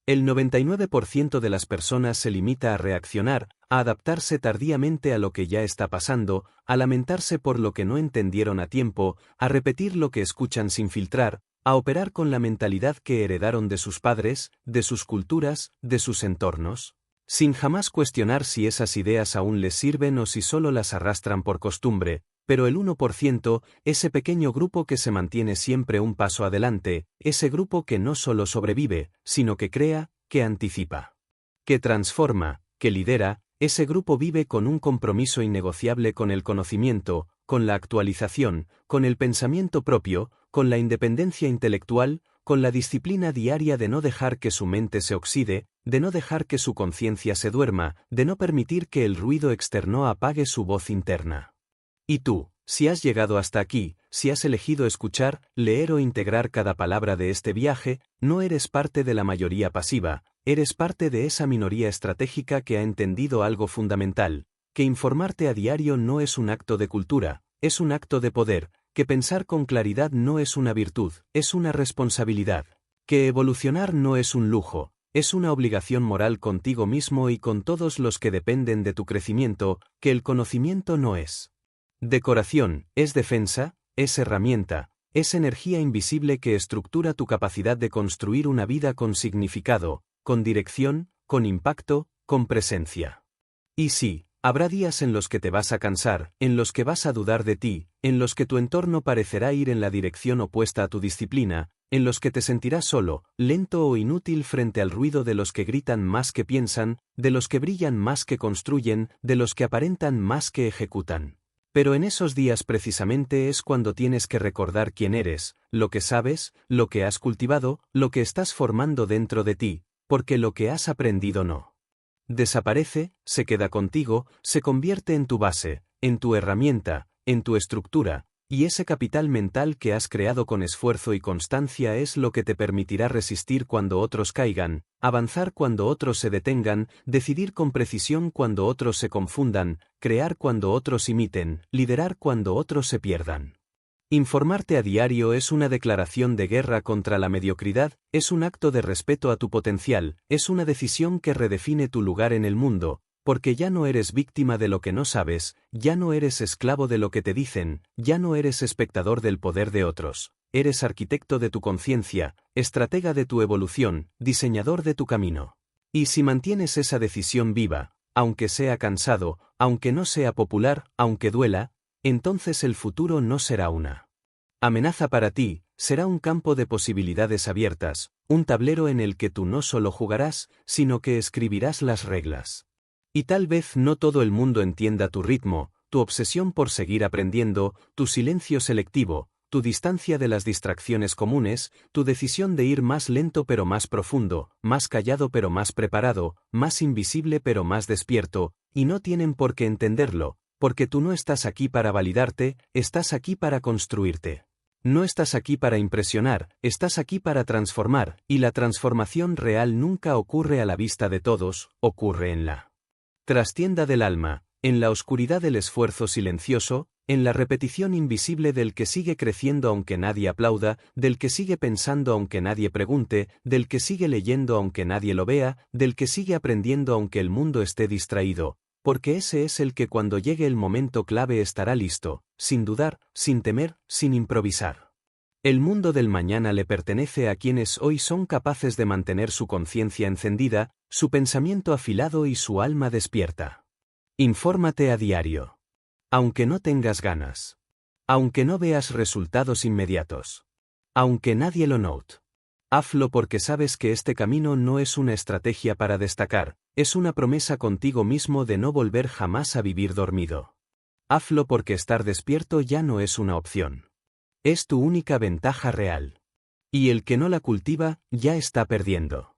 El 99% de las personas se limita a reaccionar, a adaptarse tardíamente a lo que ya está pasando, a lamentarse por lo que no entendieron a tiempo, a repetir lo que escuchan sin filtrar, a operar con la mentalidad que heredaron de sus padres, de sus culturas, de sus entornos, sin jamás cuestionar si esas ideas aún les sirven o si solo las arrastran por costumbre. Pero el 1%, ese pequeño grupo que se mantiene siempre un paso adelante, ese grupo que no solo sobrevive, sino que crea, que anticipa, que transforma, que lidera, ese grupo vive con un compromiso innegociable con el conocimiento, con la actualización, con el pensamiento propio, con la independencia intelectual, con la disciplina diaria de no dejar que su mente se oxide, de no dejar que su conciencia se duerma, de no permitir que el ruido externo apague su voz interna. Y tú, si has llegado hasta aquí, si has elegido escuchar, leer o integrar cada palabra de este viaje, no eres parte de la mayoría pasiva, eres parte de esa minoría estratégica que ha entendido algo fundamental, que informarte a diario no es un acto de cultura, es un acto de poder, que pensar con claridad no es una virtud, es una responsabilidad, que evolucionar no es un lujo, es una obligación moral contigo mismo y con todos los que dependen de tu crecimiento, que el conocimiento no es decoración, es defensa, es herramienta, es energía invisible que estructura tu capacidad de construir una vida con significado, con dirección, con impacto, con presencia. Y sí, Habrá días en los que te vas a cansar, en los que vas a dudar de ti, en los que tu entorno parecerá ir en la dirección opuesta a tu disciplina, en los que te sentirás solo, lento o inútil frente al ruido de los que gritan más que piensan, de los que brillan más que construyen, de los que aparentan más que ejecutan. Pero en esos días precisamente es cuando tienes que recordar quién eres, lo que sabes, lo que has cultivado, lo que estás formando dentro de ti, porque lo que has aprendido no desaparece, se queda contigo, se convierte en tu base, en tu herramienta, en tu estructura, y ese capital mental que has creado con esfuerzo y constancia es lo que te permitirá resistir cuando otros caigan, avanzar cuando otros se detengan, decidir con precisión cuando otros se confundan, crear cuando otros imiten, liderar cuando otros se pierdan. Informarte a diario es una declaración de guerra contra la mediocridad, es un acto de respeto a tu potencial, es una decisión que redefine tu lugar en el mundo, porque ya no eres víctima de lo que no sabes, ya no eres esclavo de lo que te dicen, ya no eres espectador del poder de otros, eres arquitecto de tu conciencia, estratega de tu evolución, diseñador de tu camino. Y si mantienes esa decisión viva, aunque sea cansado, aunque no sea popular, aunque duela, entonces el futuro no será una amenaza para ti, será un campo de posibilidades abiertas, un tablero en el que tú no solo jugarás, sino que escribirás las reglas. Y tal vez no todo el mundo entienda tu ritmo, tu obsesión por seguir aprendiendo, tu silencio selectivo, tu distancia de las distracciones comunes, tu decisión de ir más lento pero más profundo, más callado pero más preparado, más invisible pero más despierto, y no tienen por qué entenderlo, porque tú no estás aquí para validarte, estás aquí para construirte. No estás aquí para impresionar, estás aquí para transformar, y la transformación real nunca ocurre a la vista de todos, ocurre en la trastienda del alma, en la oscuridad del esfuerzo silencioso, en la repetición invisible del que sigue creciendo aunque nadie aplauda, del que sigue pensando aunque nadie pregunte, del que sigue leyendo aunque nadie lo vea, del que sigue aprendiendo aunque el mundo esté distraído, porque ese es el que cuando llegue el momento clave estará listo, sin dudar, sin temer, sin improvisar. El mundo del mañana le pertenece a quienes hoy son capaces de mantener su conciencia encendida, su pensamiento afilado y su alma despierta. Infórmate a diario. Aunque no tengas ganas. Aunque no veas resultados inmediatos. Aunque nadie lo note. Hazlo porque sabes que este camino no es una estrategia para destacar, es una promesa contigo mismo de no volver jamás a vivir dormido. Hazlo porque estar despierto ya no es una opción. Es tu única ventaja real. Y el que no la cultiva, ya está perdiendo.